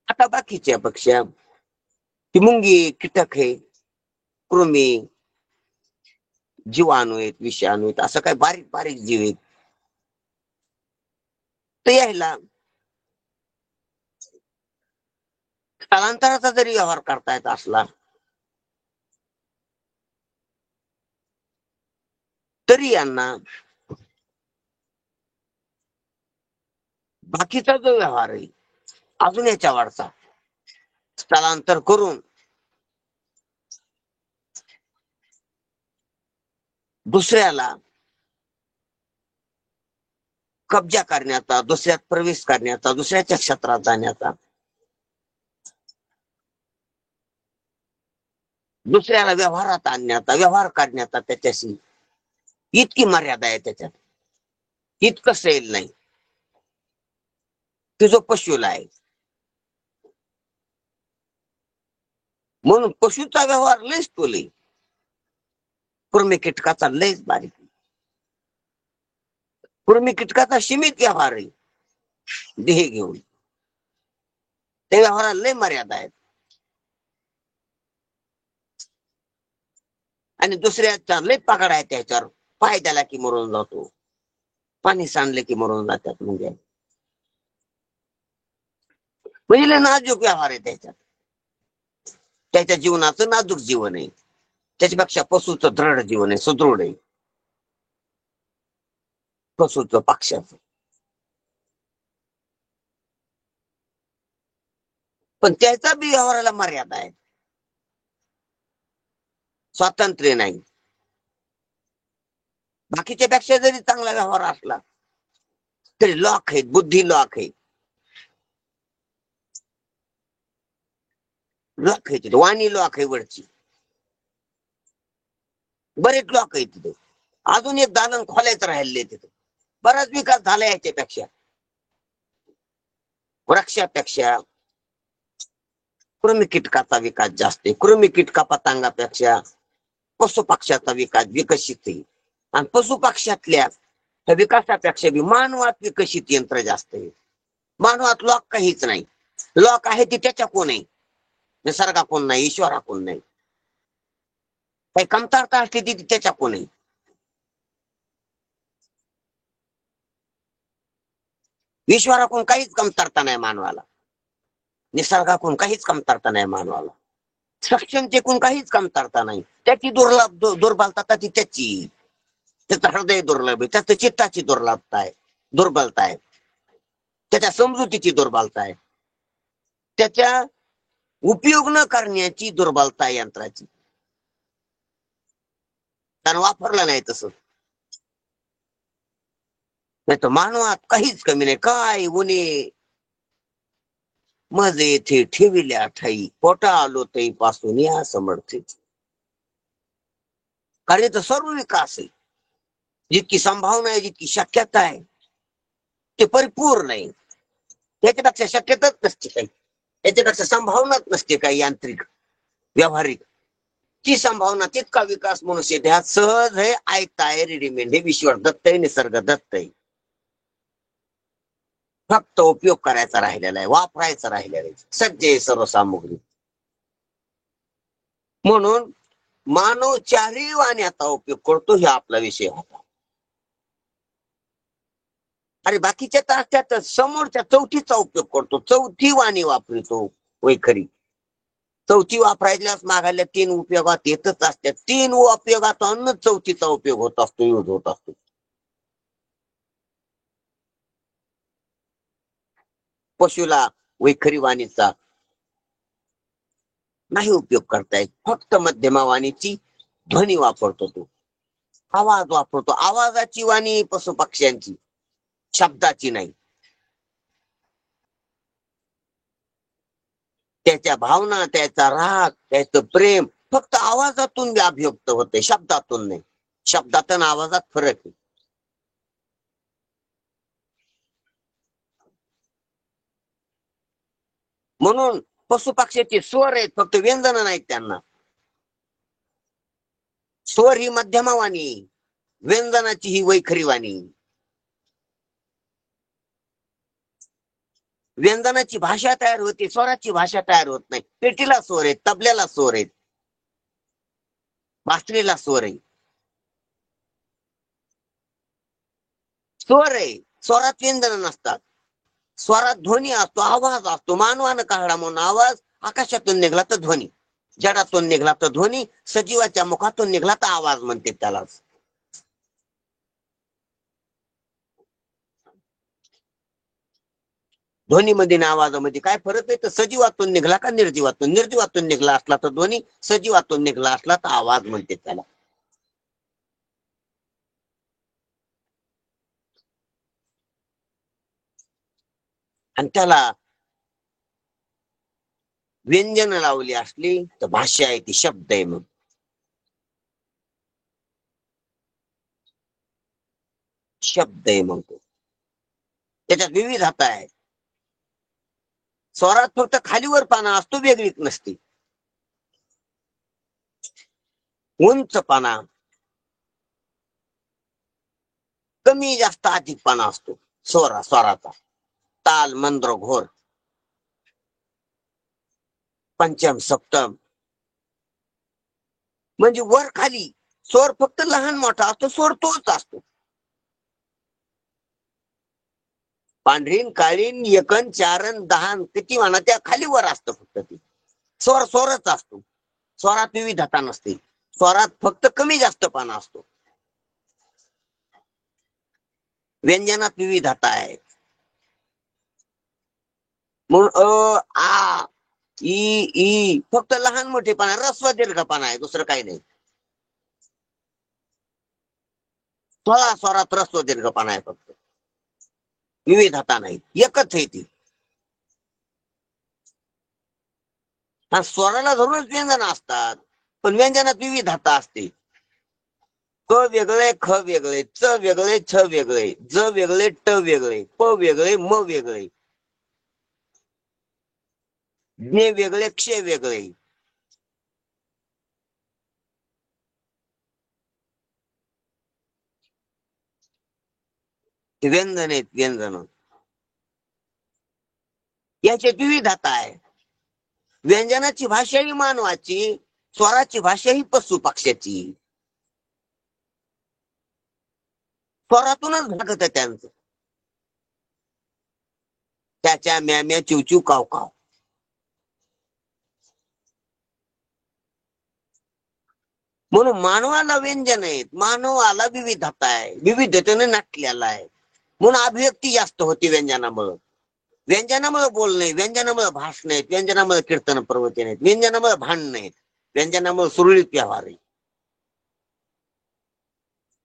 आता बाकीच्या पक्ष्या, ती मुंगी, कीटक आहे, कृमी, जीवाणू आहेत, विषाणू आहेत, असं काय बारीक बारीक जीव आहेत. तर यायला स्थलांतराचा जरी व्यवहार करता येत असला तरी यांना बाकीचा जो व्यवहार आहे अजून याच्या वाढचा स्थलांतर करून दुसऱ्याला कब्जा करण्याचा, दुसऱ्यात प्रवेश करण्याचा, दुसऱ्याच्या क्षेत्रात जाण्याचा, दुसऱ्याला व्यवहारात आणण्याचा, व्यवहार करण्याचा त्याच्याशी इतकी मर्यादा आहे त्याच्यात, इतकं सैल नाही की जो पशुला आहे. म्हणून पशुचा व्यवहार लयच तोले, कृमी कीटकाचा लयच बारीक. कृमी कीटकाचा सीमित व्यवहार आहे देह घेऊन, त्या व्यवहाराला लय मर्यादा आहेत. आणि दुसऱ्याचा लय पकड आहे त्याच्यावर, पाय द्याला की मरून जातो, पाणी सांडले की मरून जातात. म्हणजे लय नाजूक व्यवहार आहे त्याच्यात. त्याच्या जीवनाचं नाजूक जीवन आहे, त्याच्यापेक्षा पशुचं दृढ जीवन आहे, सुदृढ आहे पशुचं, पक्ष्याचं. पण त्याचा बी व्यवहाराला मर्यादा आहे, स्वातंत्र्य नाही. बाकीच्या पेक्षा जरी चांगला व्यवहार असला तरी लॉक आहेत, बुद्धी लॉक आहे, लॉक आहे तिथे, वाणी लॉक आहे वरची, बरेच लॉक आहे तिथे. अजून एक दालन खोलायचं राहिले तिथे, बराच विकास झाला याच्यापेक्षा. वृक्षापेक्षा कृमी कीटकाचा विकास जास्त आहे, कृमी कीटका पतंगापेक्षा पशु पक्ष्याचा विकास विकसित आहे. आणि पशु पक्ष्यातल्या विकासापेक्षा बी मानवात विकसित यंत्र जास्त आहे. मानवात लॉक काहीच नाही, लॉक आहे ती त्याच्या कोण आहे, निसर्गाकडून नाही, ईश्वराकडून नाही. काही कमतरता असते ती त्याच्या कोण आहे. ईश्वराकडून काहीच कमतरता नाही मानवाला, निसर्गाकडून काहीच कमतरता नाही मानवाला, सक्षमतेकडून काहीच कमतरता नाही. त्याची दुर्बलता ती त्याची, त्याचं हृदय दुर्लभ आहे, त्याचं चित्ताची दुर्लभता आहे, दुर्बलता आहे, त्याच्या समजुतीची दुर्बलता आहे, त्याच्या उपयोग न करण्याची दुर्बलता आहे यंत्राची. कारण वापरलं नाही तसं. नाही तर मानवात काहीच कमी नाही. काय उणे मज येथे ठेविल्या ठाई, पोटा आलो तई पासून या समर्थ. कार्याचा सर्व विकास आहे, जितकी संभावना आहे, जितकी शक्यता आहे ते परिपूर्ण आहे. त्याच्यापेक्षा शक्यताच नसते काही, त्याच्यापेक्षा संभावनाच नसते काही यांत्रिक व्यावहारिक. ती संभावना तितका विकास मनुष्य देहात सहज आहे, ऐकताय, रेडीमेड हे ईश्वर दत्त आहे, निसर्ग दत्त आहे. फक्त उपयोग करायचा राहिलेला आहे, वापरायचा राहिलेला आहे, सज्ज आहे सर्व सामुग्री. म्हणून मानव चारही वाण्याचा उपयोग करतो, हे आपला विषय होता. अरे बाकीच्या तास समोरच्या चौथीचा उपयोग करतो, चौथी वाणी वापरतो वैखरी. चौथी वापरायल्यास मागायला तीन उपयोगात येतच असतात, तीन उपयोगात अन्न चौथीचा उपयोग होत असतो, यूज होत असतो. पशुला वैखरी वाणीचा नाही उपयोग करतायत, फक्त मध्यमा वाणीची ध्वनी वापरतो, तो आवाज वापरतो. आवाजाची वाणी पशु पक्ष्यांची, शब्दाची नाही. त्याच्या भावना, त्याचा राग, त्याचं प्रेम फक्त आवाजातून अभिव्यक्त होते, शब्दातून नाही. शब्दात आणि आवाजात फरक आहे. म्हणून पशु पक्ष्याचे स्वर आहेत, फक्त व्यंजन नाहीत त्यांना. स्वर ही मध्यमा वाणी, व्यंजनाची ही वैखरी वाणी. व्यंजनाची भाषा तयार होते, स्वराची भाषा तयार होत नाही. पेटीला स्वर आहेत, तबल्याला स्वर आहेत, बासरीला स्वर आहे. स्वर आहे, स्वरात व्यंजन नसतात. स्वरात ध्वनी असतो, आवाज असतो. मानवानं काढला म्हणून आवाज, आकाशातून निघला तर ध्वनी, जडातून निघला तर ध्वनी, सजीवाच्या मुखातून निघला तर आवाज म्हणते त्याला. ध्वनीमध्ये आणि आवाजामध्ये काय फरक आहे? तर सजीवातून निघाला का निर्जीवातून, निर्जीवातून निघाला असला तर ध्वनी, सजीवातून निघाला असला तर आवाज म्हणते त्याला. आणि त्याला व्यंजन लावली असली तर भाषा आहे, ती शब्द आहे. मग शब्द आहे, मग तो त्याच्यात विविधता आहे. स्वरात फक्त खालीवर पाना असतो, वेगळीच नसते. उंच पाना, कमी जास्त अधिक पाना असतो स्वराचा. ताल, मंद्र, घोर, पंचम, सप्तम, म्हणजे वर खाली. स्वर फक्त लहान मोठा असतो, स्वर तोच असतो. पांढरीन, काळीन, एकन, चारण, दहान, किती म्हणा त्या खाली वर असतं फक्त. ते स्वर स्वरच असतो. स्वरात विविधता नसते. स्वरात फक्त कमी जास्त पाना असतो. व्यंजनात विविधता आहे. म्हणून अ, आ, ई फक्त लहान मोठेपणा, रस्व दीर्घपणा आहे, दुसरं काही नाही. 16 स्वरात रस्व दीर्घपणा आहे फक्त, विविधता नाही, एकच आहे ती. हा स्वराला धरूनच व्यंजन असतात, पण व्यंजनात विविधता असते. क वेगळे, ख वेगळे, च वेगळे, छ वेगळे, ज वेगळे, ट वेगळे, प वेगळे, म वेगळे, ज्ञ वेगळे, क्ष वेगळे. व्यंजन आहेत, व्यंजन. याच्यात विविधता आहे. व्यंजनाची भाषा ही मानवाची, स्वराची भाषा ही पशु पक्ष्याची. स्वरातूनच भागत त्यांचं. त्याच्या म्याम्या, चिवचिव, काव काव. म्हणून मानवाला व्यंजन आहेत, मानवाला विविधता आहे, विविधतेने नटलेला आहे. म्हणून अभिव्यक्ती जास्त होती व्यंजनामुळे. व्यंजनामुळे बोलणे, व्यंजनामुळे भाषण आहेत, व्यंजनामुळे कीर्तन प्रवचन आहेत, व्यंजनामुळे भांडण आहेत, व्यंजनामुळे सुरळीत व्यवहार आहे.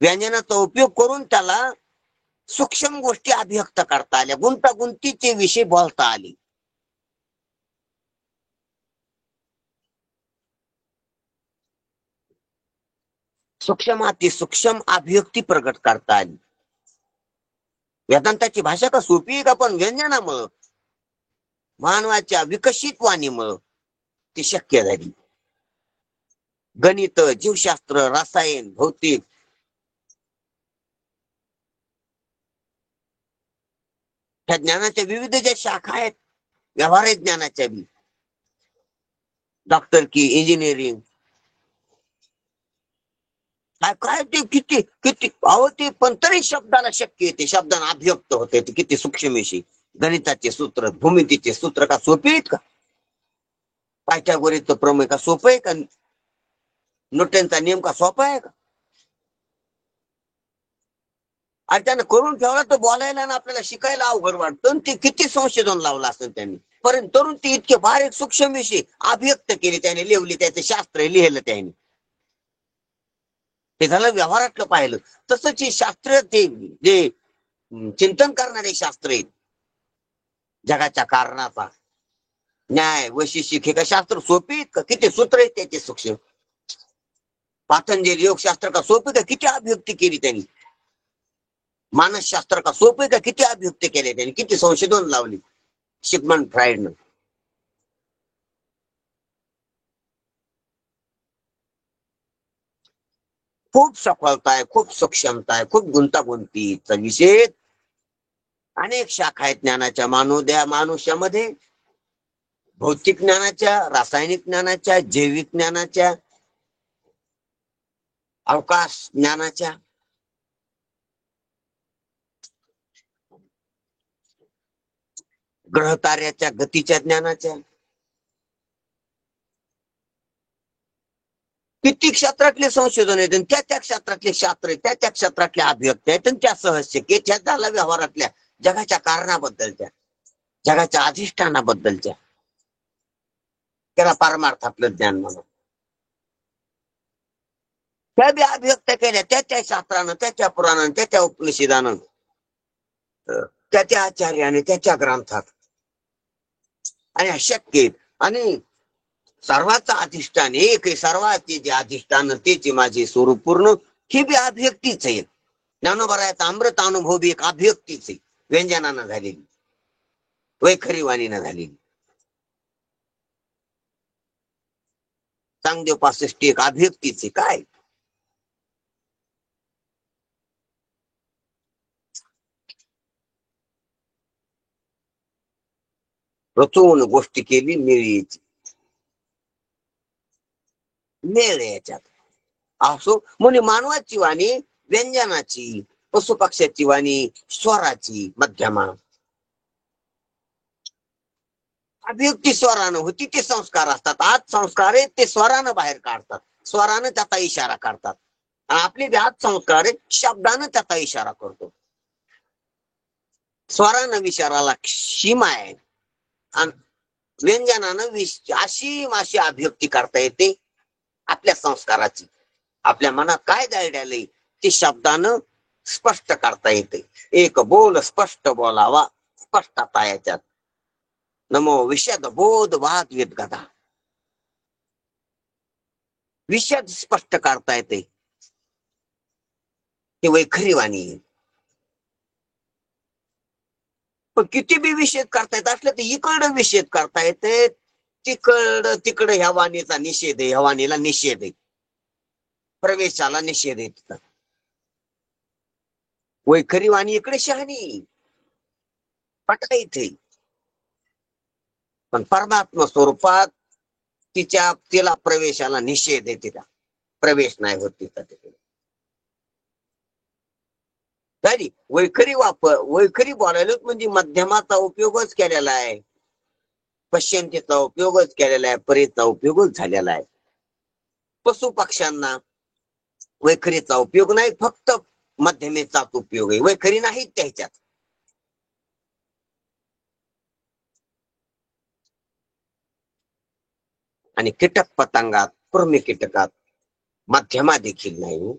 व्यंजनाचा उपयोग करून त्याला सूक्ष्म गोष्टी अभिव्यक्त करता आल्या, गुंतागुंतीचे विषय बोलता आले. सूक्ष्म अतिसूक्ष्म अभिव्यक्ती प्रकट करता आली. वेदांताची भाषा का सोपी आहे का? पण व्यंजनामुळं, मानवाच्या विकसित वाणीमुळं ती शक्य झाली. गणित, जीवशास्त्र, रसायन, भौतिक, ह्या ज्ञानाच्या विविध ज्या शाखा आहेत, व्यावहारिक ज्ञानाच्या बी, डॉक्टर की, इंजिनिअरिंग, काय काय ते किती किती अहो, ते पण तरी शब्दाला शक्य येते, शब्दाला अभिव्यक्त होते. ते किती सूक्ष्म विषय. गणिताचे सूत्र, भूमितीचे सूत्र का सोपे आहेत का? पायथागोरसचं प्रमेय का सोपं आहे का? न्यूटनचा नियम का सोपा आहे का? आणि त्यानं करून ठेवला तर बोलायला ना आपल्याला शिकायला अवघड वाटतं. ते किती संशोधन लावलं असेल त्यांनी, परंतु तरुण ते इतके बारीक सूक्ष्म विषय अभिव्यक्त केले त्याने, लिहिली, त्याचे शास्त्र लिहिलं त्याने. ते झालं व्यवहारातलं पाहिलं. तसंच हे शास्त्र, ते जे चिंतन करणारे शास्त्र आहेत, जगाच्या कारणाचा न्याय, वैशिष्टिक, हे का शास्त्र सोपी आहेत का? किती सूत्र आहेत त्याचे सूक्ष्म. पातंजली योगशास्त्र का सोपे का? किती अभिव्यक्ती केली त्यांनी. मानसशास्त्र का सोपे का? किती अभिव्यक्ती केले त्यांनी, किती संशोधन लावली सिग्मंड फ्राइडनं. खूप सफलता आहे, खूप सक्षमता आहे, खूप गुंतागुंतीचा विषय. अनेक शाखा आहेत ज्ञानाच्या मानुष्यामध्ये. भौतिक ज्ञानाच्या, रासायनिक ज्ञानाच्या, जैविक ज्ञानाच्या, अवकाश ज्ञानाच्या. ग्रहताऱ्याच्या गतीच्या ज्ञानाच्या, किती क्षेत्रातले संशोधन आहेत, त्या त्या क्षेत्रातले शास्त्र आहेत, त्या त्या क्षेत्रातल्या अभिव्यक्ती आहेत, त्या सहस्य त्या झाला व्यवहारातल्या जगाच्या कारणाबद्दलच्या, जगाच्या अधिष्ठानाबद्दलच्या, त्याला पारमार्थातलं ज्ञान म्हणून त्या बी अभिव्यक्त केल्या त्या त्या शास्त्रानं, त्याच्या पुराणानं, त्याच्या उपनिषदानं, त्याच्या आचार्याने, त्याच्या ग्रंथात. आणि अशक्य आणि सर्वाचा अधिष्ठान एक आहे, सर्वाचे जे अधिष्ठान तेचे माझे स्वरूप पूर्ण, ही बी अभिव्यक्तीच आहे. ज्ञानोबरायाचा अमृत अनुभव बी एक अभिव्यक्तीच आहे, व्यंजनानं झालेली, वैखरी वाणीनं झालेली. चांगदेव 65 एक अभिव्यक्तीच आहे. काय रचून गोष्टी केली मिळीची, मेळ याच्यात असो. म्हणजे मानवाची वाणी व्यंजनाची, पशुपक्ष्याची वाणी स्वराची मध्यमा, अभिव्यक्ती स्वरानं होती ते संस्कार असतात. आज संस्कार आहेत ते स्वरानं बाहेर काढतात, स्वरानं त्याचा इशारा करतात. आणि आपले आज संस्कार आहेत शब्दानं त्याचा इशारा करतो. स्वरानं विचाराला सीमा आहे आणि व्यंजनानं असीम अशी अभिव्यक्ती करता येते आपल्या संस्काराची. आपल्या मनात काय दळलंय ते शब्दानं स्पष्ट करता येते. एक बोल स्पष्ट बोलावा, स्पष्टता याच्यात. नमो विशद बोध वाद गदा, विशद स्पष्ट करता येते ते वैखरी वाणी. पण किती बी विषेद करता येत असलं तर इकडं विषेद करता येते, तिकडं ह्या वाणीचा निषेध आहे, ह्या वाणीला निषेध आहे, प्रवेशाला निषेध आहे. वैखरी वाणी इकडे शहाणी पटा इथे, पण परमात्मा स्वरूपात तिला प्रवेशाला निषेध आहे, तिला प्रवेश नाही होत तिचा तिकडे. वैखरी बोलायला म्हणजे मध्यमाचा उपयोगच केलेला आहे, पश्चिमतेचा उपयोगच केलेला आहे, परेचा उपयोगच झालेला आहे. पशु पक्ष्यांना वैखरीचा उपयोग नाही, फक्त मध्यमेचाच उपयोग आहे, वैखरी नाही त्याच्यात. आणि कीटक पतंगात, कृमी कीटकात मध्यमा देखील नाही.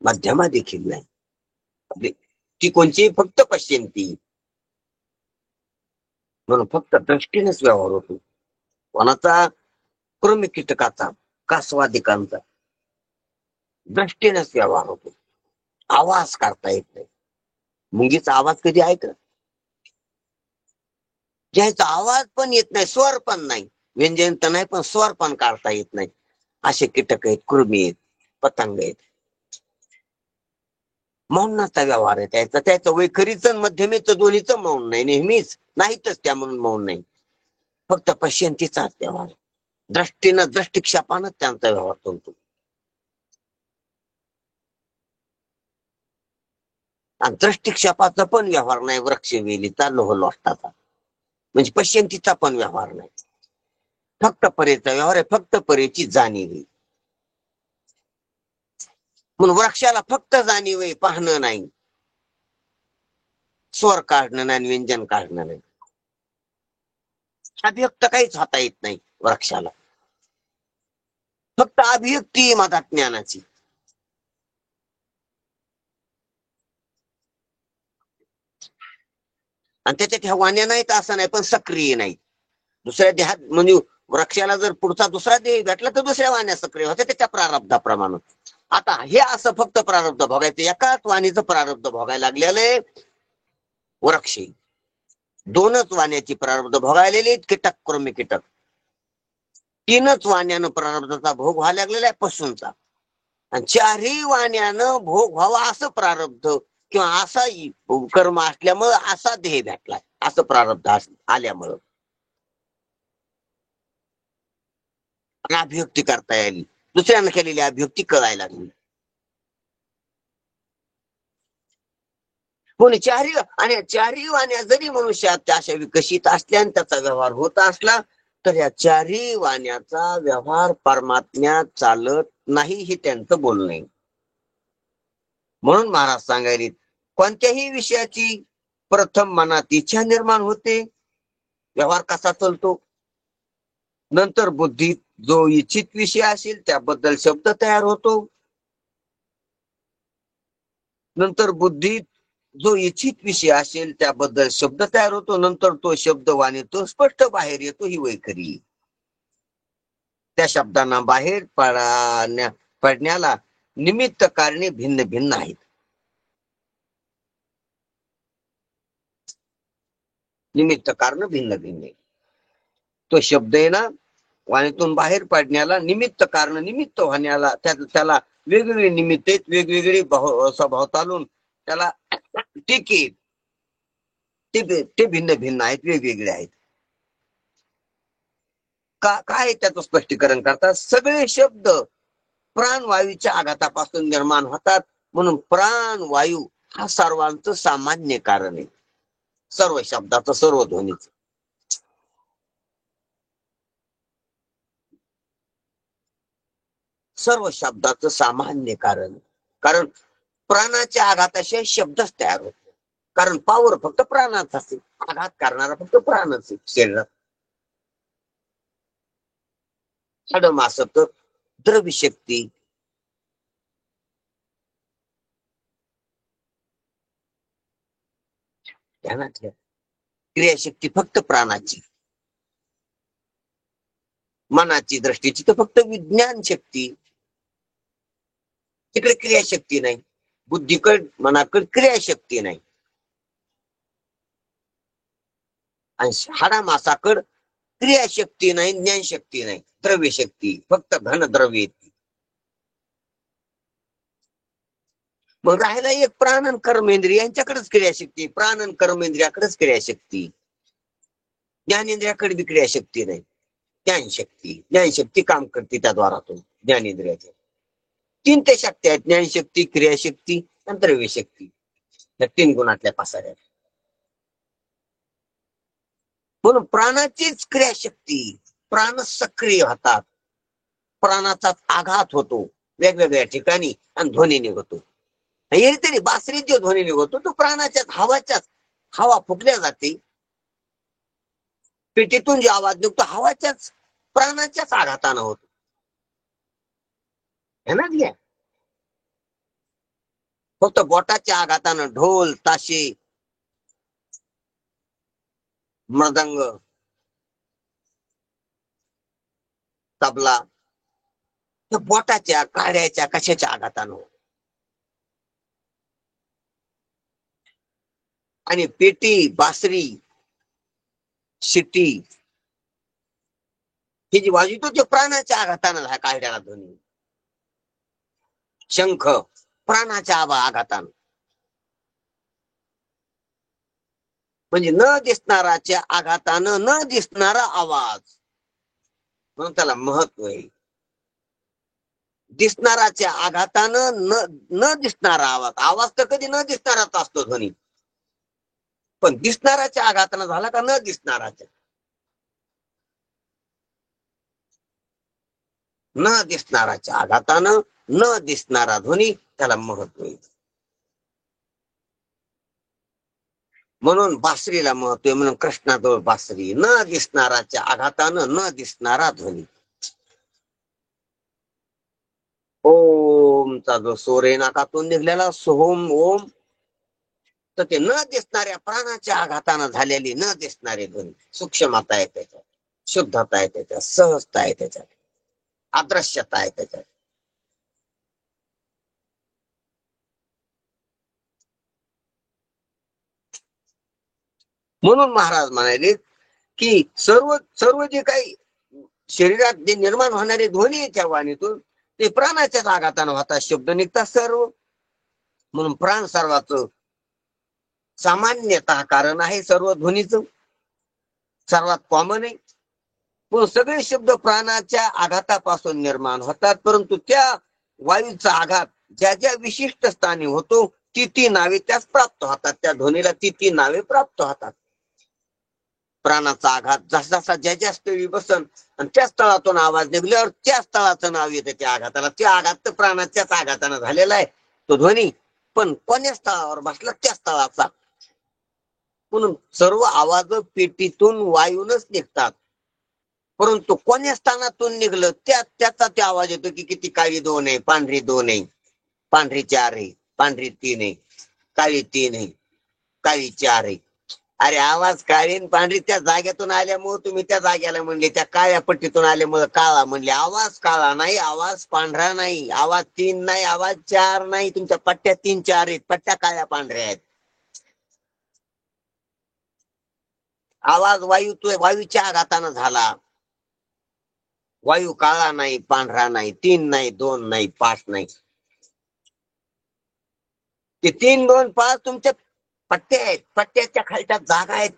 मध्यमा देखील नाही, ती कोणची फक्त पश्चिमती. म्हणून फक्त दृष्टीनेच व्यवहार होतो. कोणाचा? कृमी कीटकाचा, कासवादिकांचा दृष्टीनेच व्यवहार होतो. आवाज करता येत नाही. मुंगीचा आवाज कधी ऐकला? ज्याचा आवाज पण येत नाही, स्वर पण नाही, व्यंजन तर नाही पण स्वर पण काढता येत नाही, असे कीटक आहेत, कृमी आहेत, पतंग आहेत. मौनाचा व्यवहार आहे त्याचा. त्याचं वैखरीचं मध्यमेचं दोन्हीचं मौन नाही, नेहमीच नाहीतच त्या म्हणून मौन नाही, फक्त पश्यंतीचाच व्यवहार. दृष्टीनं दृष्टिक्षेपानं त्यांचा व्यवहार चालतो. आणि दृष्टिक्षेपाचा पण व्यवहार नाही, वृक्षवेलीचा, लोहलोष्टाचा, म्हणजे पश्यंतीचा पण व्यवहार नाही, फक्त परेचा व्यवहार आहे, फक्त परेची जाणीव आहे. म्हणून वृक्षाला फक्त जाणीव आहे, पाहणं नाही, स्वर काढणं नाही, व्यंजन काढणं नाही, अभिव्यक्त काहीच होता येत नाही वृक्षाला, फक्त अभिव्यक्ती माझा ज्ञानाची. आणि त्याच्यात ह्या वाण्या नाहीत असं नाही, पण सक्रिय नाही. दुसऱ्या देहात म्हणजे वृक्षाला जर पुढचा दुसरा देह भेटला तर दुसऱ्या वाण्या सक्रिय होत्या त्याच्या प्रारब्धाप्रमाणे. आता हे असं फक्त प्रारब्ध भोगायचं, एकाच वाणीचं प्रारब्ध भोगायला लागलेलं वृक्ष. दोनच वाण्याची प्रारब्ध भोगायलेली कीटक, कृमी कीटक. तीनच वाण्यानं प्रारब्धाचा भोग व्हायला लागलेला आहे पशूंचा. आणि चारही वाण्यानं भोग व्हावा असं प्रारब्ध किंवा असा कर्म असल्यामुळं असा देह भेटलाय, असं प्रारब्ध आल्यामुळं अभिव्यक्ती करता यायली, दुसऱ्यानं केलेली अभिव्यक्ती कळायला लागली. कोणी चारही आणि चारही वाण्या जरी मनुष्यात अशा विकसित असल्या आणि त्याचा व्यवहार होत असला तर या चारही वाण्याचा व्यवहार परमात्म्यात चालत नाही हे त्यांचं बोलणं आहे. म्हणून महाराज सांगायले कोणत्याही विषयाची प्रथम मनात इच्छा निर्माण होते, व्यवहार कसा चालतो. नंतर बुद्धीत जो इच्छित विषय असेल त्याबद्दल शब्द तयार होतो. नंतर बुद्धीत जो इच्छित विषय असेल त्याबद्दल शब्द तयार होतो. नंतर तो शब्द वाणीतो स्पष्ट बाहेर येतो ही वैखरी. त्या शब्दांना बाहेर पडण्याला निमित्त कारणे भिन्न भिन्न आहेत. निमित्त कारण भिन्न भिन्न आहे. तो शब्द आहे ना वाणीतून बाहेर पडण्याला निमित्त कारण, निमित्त होण्याला त्याला वेगवेगळे निमित्त आहेत, वेगवेगळे स्वभाव चालून त्याला टिके ते भिन्न भिन्न आहेत, वेगवेगळे आहेत. काय त्याचं स्पष्टीकरण करतात. सगळे शब्द प्राणवायूच्या आघातापासून निर्माण होतात म्हणून प्राणवायू हा सर्वांचं सामान्य कारण आहे. सर्व शब्दाचं, सर्व ध्वनीचं. सर्व शब्दाचं सामान्य कारण. कारण प्राणाच्या आघाताशिवाय शब्दच तयार होतो. कारण पावर फक्त प्राणाचा असेल, आघात करणारा फक्त प्राणच आहे शरीरात. षडमासक द्रव्य शक्ती, ध्यानात ठेवा. क्रियाशक्ती फक्त प्राणाची. मनाची दृष्टीची तर फक्त विज्ञान शक्ती, तिकडे क्रियाशक्ती नाही. बुद्धीकड मनाकड क्रियाशक्ती नाही. आणि हाडामासाकड क्रियाशक्ती नाही, ज्ञानशक्ती नाही, द्रव्य शक्ती फक्त घन द्रव्य. मग राहिला एक प्राण आणि कर्मेंद्रिय यांच्याकडेच क्रियाशक्ती, प्राण आणि कर्मेंद्रियाकडेच क्रियाशक्ती. ज्ञानेंद्रियाकडे बी क्रियाशक्ती नाही. ज्ञानशक्ती काम करते त्या द्वारातून ज्ञानेंद्रियाच्या. 3 ते शक्ती आहेत, ज्ञानशक्ती, क्रियाशक्ती आणि द्रव्य शक्ती. या 3 गुणातल्या पासाऱ्या. म्हणून प्राणाचीच क्रियाशक्ती, प्राण सक्रिय होतात. प्राणाचा आघात होतो वेगवेगळ्या ठिकाणी आणि ध्वनी निघतो. तरी बासरीत जो ध्वनी निघतो तो प्राणाच्याच हवाच्याच, हवा फुकल्या जाते. पेटीतून जो आवाज निघतो हवाच्याच प्राणाच्याच आघातानं होतो. है ना घ्या. फक्त बोटाच्या आघातानं ढोल, ताशे, मृदंग, तबला बोटाच्या, काड्याच्या, कशाच्या आघातानं होतो. आणि पेटी, बासरी, शिटी ही जी वाजवतो ते प्राणाच्या आघातानं काढण्याला ध्वनी. शंख प्राणाच्या आघातानं. म्हणजे न दिसणाराच्या आघातानं न दिसणारा आवाज म्हणून त्याला महत्व आहे. दिसणाराच्या आघातानं न दिसणारा आवाज. आवाज तर कधी न दिसणाराच असतो ध्वनी, पण दिसणाराच्या आघातानं झाला का न दिसणाराच्या. न दिसणाराच्या आघातानं न दिसणारा ध्वनी त्याला महत्व आहे. म्हणून बासरीला महत्व आहे. म्हणून कृष्णाजवळ बासरी. न दिसणाराच्या आघातानं न दिसणारा ध्वनी. ओमचा जो स्वर आहे नाकातून निघलेला सोहम ओम, तर ते न दिसणाऱ्या प्राणाच्या आघातानं झालेली न दिसणारी ध्वनी. सूक्ष्मता आहे त्याच्यात, शुद्धता आहे त्याच्यात, सहजता आहे त्याच्यात, अदृश्यता आहे त्याच्यात. म्हणून महाराज म्हणाले की सर्व जे काही शरीरात जे निर्माण होणारे ध्वनी आहे त्या वाणीतून ते प्राणाच्याच आघातानं होतात, शब्द निघतात सर्व. म्हणून प्राण सर्वाचं सामान्यतः कारण आहे, सर्व ध्वनीचं सर्वात कॉमन आहे. म्हणून सगळे शब्द प्राणाच्या आघातापासून निर्माण होतात, परंतु त्या वायूचा आघात ज्या ज्या विशिष्ट स्थानी होतो ती नावे त्यास प्राप्त होतात, त्या ध्वनीला ती नावे प्राप्त होतात. प्राणाचा आघात जसा जसा ज्या स्थळी बसन आणि त्या स्थळातून आवाज निघल्यावर त्या स्थळाचं नाव येतं त्या आघाताला. त्या आघात तर प्राणाच्याच आघातानं झालेला आहे तो ध्वनी, पण कोण्या स्थळावर बसला त्या स्थळाचा. म्हणून सर्व आवाज पेटीतून वायूनच निघतात, परंतु कोण्या स्थानातून निघलं त्याचा ते आवाज येतो की किती काळी 2 आहे, पांढरी 2 आहे, पांढरी 4 आहे, पांढरी 3 आहे, काळी 3 आहे, काळी 4 आहे. अरे आवाज काळी आणि पांढरी त्या जागेतून आल्यामुळे तुम्ही त्या जागेला म्हणले, त्या काळ्या पट्टीतून आल्यामुळे काळा म्हणले. आवाज काळा नाही, आवाज पांढरा नाही, आवाज 3 नाही, आवाज 4 नाही. तुमच्या पट्ट्या 3 4 आहेत, पट्ट्या काळ्या पांढऱ्या आहेत. आवाज वायूच्या आघातानं झाला. वायू काळा नाही, पांढरा नाही, 3 नाही, 2 नाही, 5 नाही. ते 3 2 5 तुमच्या पट्ट्या आहेत. पट्ट्याच्या खालच्या जागा आहेत,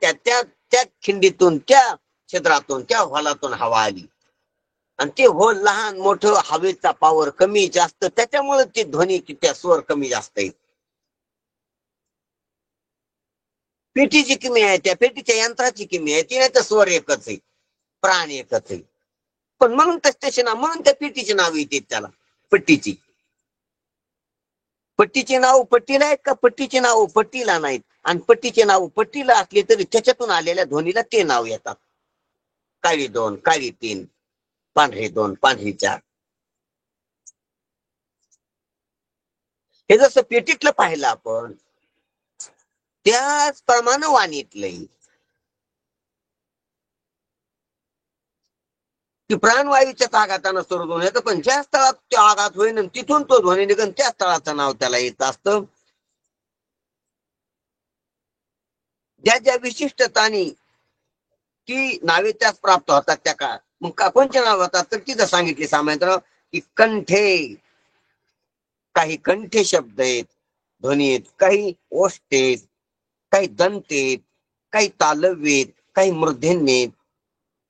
त्या खिंडीतून, त्या छिद्रातून, त्या होलातून हवा आली आणि ते होल लहान मोठं, हवेचा पावर कमी जास्त, त्याच्यामुळे ते ध्वनी त्या स्वर कमी जास्त आहेत. पेटीची किमी आहे, त्या पेटीच्या यंत्राची किमी आहे, ती नाही तर स्वर एकच आहे, प्राण एकच आहे. पण म्हणून त्याचे नाव, म्हणून त्या पेटीचे नाव येते त्याला पट्टीची. पट्टीचे नाव पट्टीला आहेत का पट्टीचे नाव पट्टीला नाहीत? आणि पट्टीचे नाव पट्टीला असले तरी त्याच्यातून आलेल्या ध्वनीला ते नाव येतात. काळी 2, काळी 3, पांढरी 2, पांढरी 4. हे जसं पेटीतलं पाहिलं आपण, त्याचप्रमाणे वाणीतलंही की प्राणवायूच्याच आघातानं सुरू येतं, पण ज्या स्थळात तो आघात होईल तिथून तो ध्वनी निघून त्या स्थळाचं नाव त्याला येत असतं. ज्या ज्या विशिष्टतानी ती नावे त्यास प्राप्त होतात त्या काळात. मग कोणचे नाव होतात तर तिथं सांगितले सामान्य की कंठे, काही कंठे शब्द आहेत, ध्वनी आहेत, काही ओष्ठ आहेत, काही दंत आहेत, काही तालव्य आहेत, काही मूर्धन्य आहेत.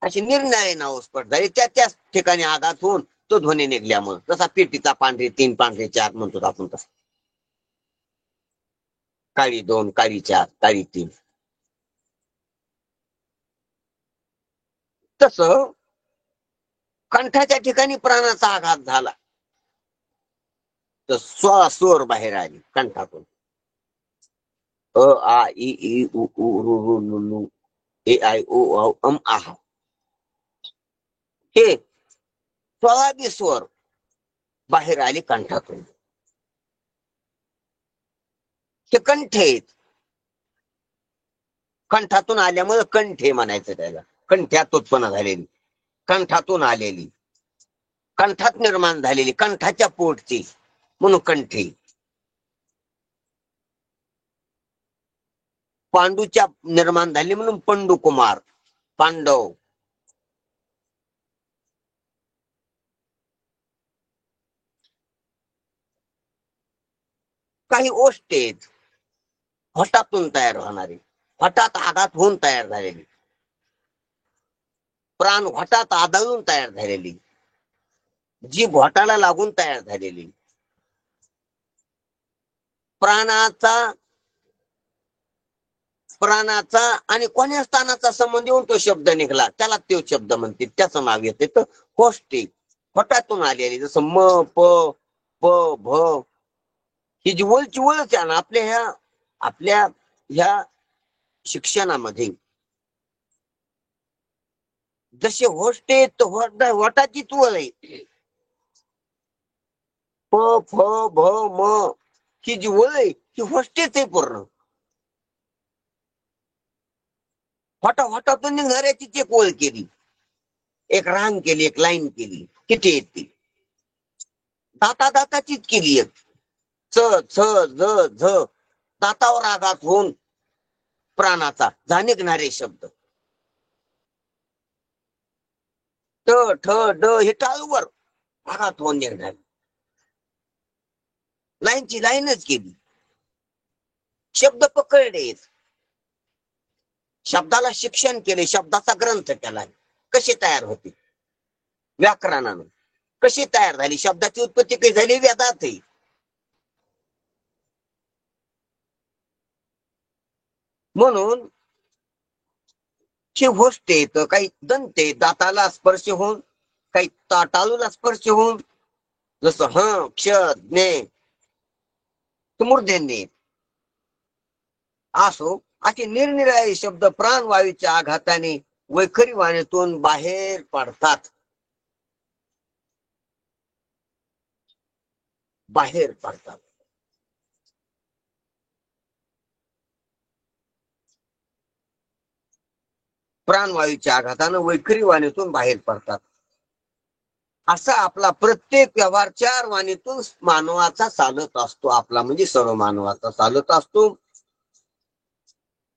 अशी निरनिराळी नाव स्फट झाली त्याच ठिकाणी आघात होऊन तो ध्वनी निघल्यामुळे. जसा पेटीचा पांढरी 3, पांढरी 4 म्हणतो आपण तसं. काळी 2, काळी 4, काळी 3. तस कंठाच्या ठिकाणी प्राणाचा आघात झाला तर स्वर बाहेर आली कंठातून. अ आ इ ई उ ऊ रू रू लु लू ए आय ओ औ अम आह, हे 16 स्वर बाहेर आली कंठातून. हे कंठे आहेत. कंठातून आल्यामुळे कंठे म्हणायचं त्याला. कंठ्यात उत्पन्न झालेली, कंठातून आलेली, कंठात निर्माण झालेली, कंठाच्या पोटची, म्हणून कंठे. पांडूच्या निर्माण झाली म्हणून पंडू कुमार, पांडव. काही ओष्ठ आहेत, फटातून तयार होणारी, फटात आघात होऊन तयार झालेली, प्राण घोटात आदळून तयार झालेली, जी घोटाला लागून तयार झालेली. प्राणाचा आणि कोण्या स्थानाचा संबंध येऊन तो शब्द निघाला त्याला तो शब्द म्हणते, त्याचं नाव येते तर होष्टी. फटातून आलेली, जसं म प प भ, ही जी वळची वळच आहे ना आपल्या ह्या शिक्षणामध्ये. जसे होष्टे वटाचीच वळ आहे. प फ भ म ही जी वळ आहे ही होष्टेच आहे पूर्ण. होटातून निघणाऱ्याची एक वळ केली, एक रांग केली, एक लाईन केली. किती येते दाताचीच केली एक. च छ ज झ, दातावर आघात होऊन प्राणाचा जा निघणारे शब्द. ट ठ ड हे टाळूवर आघात होऊन निघणार, लाईनची लाईनच केली. शब्द पकडले, शब्दाला शिक्षण केले, शब्दाचा ग्रंथ केला. कशी तयार होती व्याकरणानं, कशी तयार झाली शब्दाची उत्पत्ती काही झाली वेदात. म्हणून गोष्ट येतं, काही दंते दाताला स्पर्श होऊन, काही टाळूला स्पर्श होऊन, जसं क्ष ज्ञे मूर्धन्ये असो, असे निरनिराळे शब्द प्राणवायूच्या आघाताने वैखरी वाणीतून बाहेर पडतात. बाहेर पडतात. प्राणवायूच्या आघातानं वैखरी वाणीतून बाहेर पडतात. असा आपला प्रत्येक व्यवहार चार वाणीतून मानवाचा चालत असतो. आपला म्हणजे सर्व मानवाचा चालत असतो.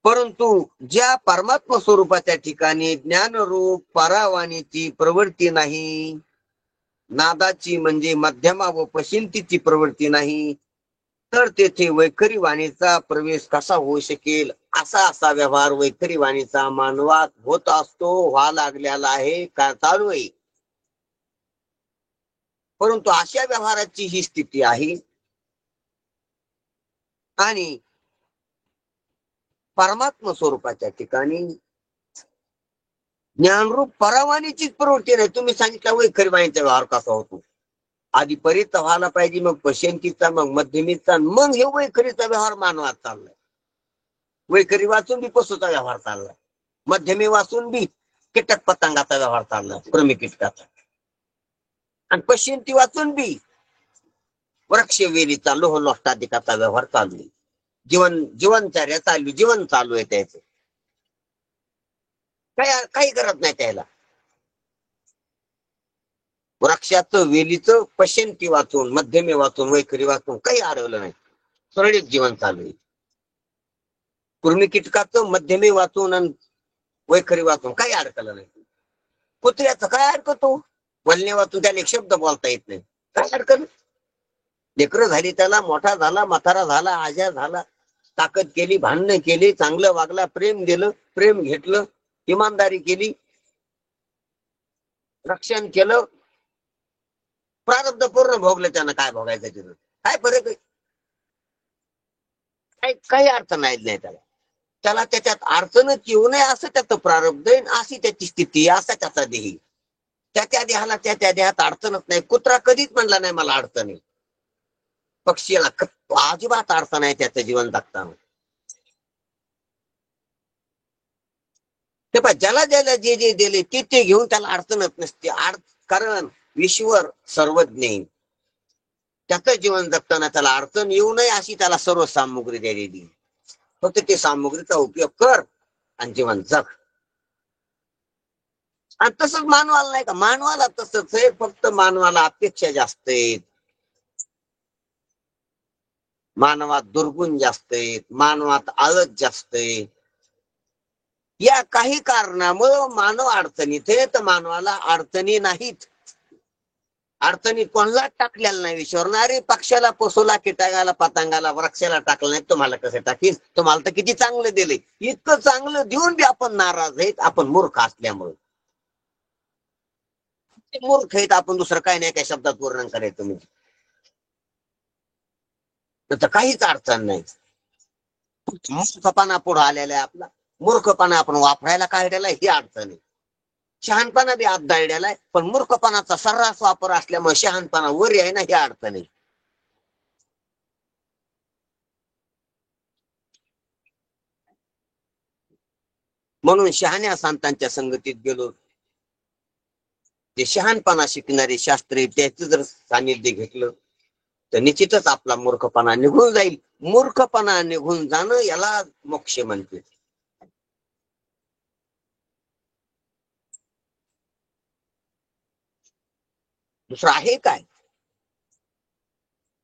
परंतु ज्या परमात्मा स्वरूपाच्या ठिकाणी ज्ञानरूप परावाणीची प्रवृत्ती नाही, नादाची म्हणजे मध्यमा व पशिंतीची प्रवृत्ती नाही, तर तेथे वैखरी वाणीचा प्रवेश कसा होऊ शकेल? असा व्यवहार वैखरी वाणीचा मानवात होत असतो, व्हा लागलेला आहे, का चालू आहे. परंतु अशा व्यवहाराची ही स्थिती आहे. आणि परमात्मा स्वरूपाच्या ठिकाणी ज्ञानरूप परावाणीचीच प्रवृत्ती नाही. तुम्ही सांगितलं वैखरी वाणीचा व्यवहार कसा होतो, आधी परीचा व्हायला पाहिजे, मग पशंतीचा, मग मध्यमीचा, मग हे वैखरीचा व्यवहार मानवात चाललाय. वैखरी वाचून बी पशुचा व्यवहार चाललाय, मध्यमी वाचून बी कीटक पतंगाचा व्यवहार चाललाय, कृमी कीटकाचा, आणि पशंती वाचून बी वृक्ष वेलीचा लोह लोष्टाधिकाचा व्यवहार चालू आहे. जीवनचर्या जीवन चालू आहे त्याचं, काही करत नाही त्याला. वृक्षाचं, वेलीचं, पशंती वाचून, मध्यमे वाचून, वैखरी वाचून काही अडवलं नाही, सरळीत जीवन चालू आहे. कृमी कीटकाचं मध्यमे वाचून आणि वैखरी वाचून काही अडकलं नाही. कुत्र्याचं काय अडकतो? वल्ने वाचून त्याला एक शब्द बोलता येत नाही, काय अडकलं? लेकरं झाली त्याला, मोठा झाला, म्हातारा झाला, आजार झाला, ताकद केली, भांडणं केली, चांगलं वागला, प्रेम दिलं, प्रेम घेतलं, इमानदारी केली, रक्षण केलं, प्रारब्ध पूर्ण भोगलं, त्यानं काय भोगायचं तिथं? काय फरक आहे? काही अर्थ नाही त्याला त्याच्यात अडचणच येऊ नये असं त्याचं प्रारब्ध आहे, अशी त्याची स्थिती, असा त्याचा देही. त्या देहाला त्या देहात अडचणच नाही. कुत्रा कधीच म्हणला नाही मला अडचण आहे. पक्षीला अजिबात अडचण आहे त्याचं जीवन जगताना. ते पण ज्याला जे जे दिले ते घेऊन त्याला अडचणच नसते. कारण ईश्वर सर्वज्ञ, त्याचं जीवन जगताना त्याला अडचण येऊ नये अशी त्याला सर्व सामुग्री दिलेली. फक्त ते सामुग्रीचा उपयोग कर आणि जीवन जग. आणि तसंच मानवाला नाही का? मानवाला तसंच आहे, फक्त मानवाला अपेक्षा जास्त आहेत, मानवात दुर्गुण जास्त आहेत, मानवात आळस जास्त आहे. या काही कारणामुळे मानव अडचणीत आहे, तर मानवाला अडचणी नाहीत. अडचणी कोणाला टाकलेला नाही ईश्वरनं. अरे पक्षाला, पशुला, कीटकाला, पतंगाला, वृक्षाला टाकलं नाही, तुम्हाला कसं टाकील? तुम्हाला तर किती चांगलं दिले. इतकं चांगलं देऊन बी आपण नाराज आहेत, आपण मूर्ख असल्यामुळे. मूर्ख आहेत आपण, दुसरं काही नाही त्या शब्दात वर्णन करायचं म्हणजे. तर काहीच अडचण नाही. मूर्खपणा पुढे आलेला आहे आपला. मूर्खपणा आपण वापरायला काढलेला आहे, ही अडचण आहे. शहाणपणा बी आत दळलेला आहे, पण मूर्खपणाचा सर्रास वापर असल्यामुळे शहाणपणा वर आहे ना, ही अडचण आहे. म्हणून शहाण्या संतांच्या संगतीत गेलो, जे शहाणपणा शिकणारे शास्त्री त्याचं जर सानिध्य घेतलं तर निश्चितच आपला मूर्खपणा निघून जाईल. मूर्खपणा निघून जाणं याला मोक्ष म्हणते. दुसरं आहे काय?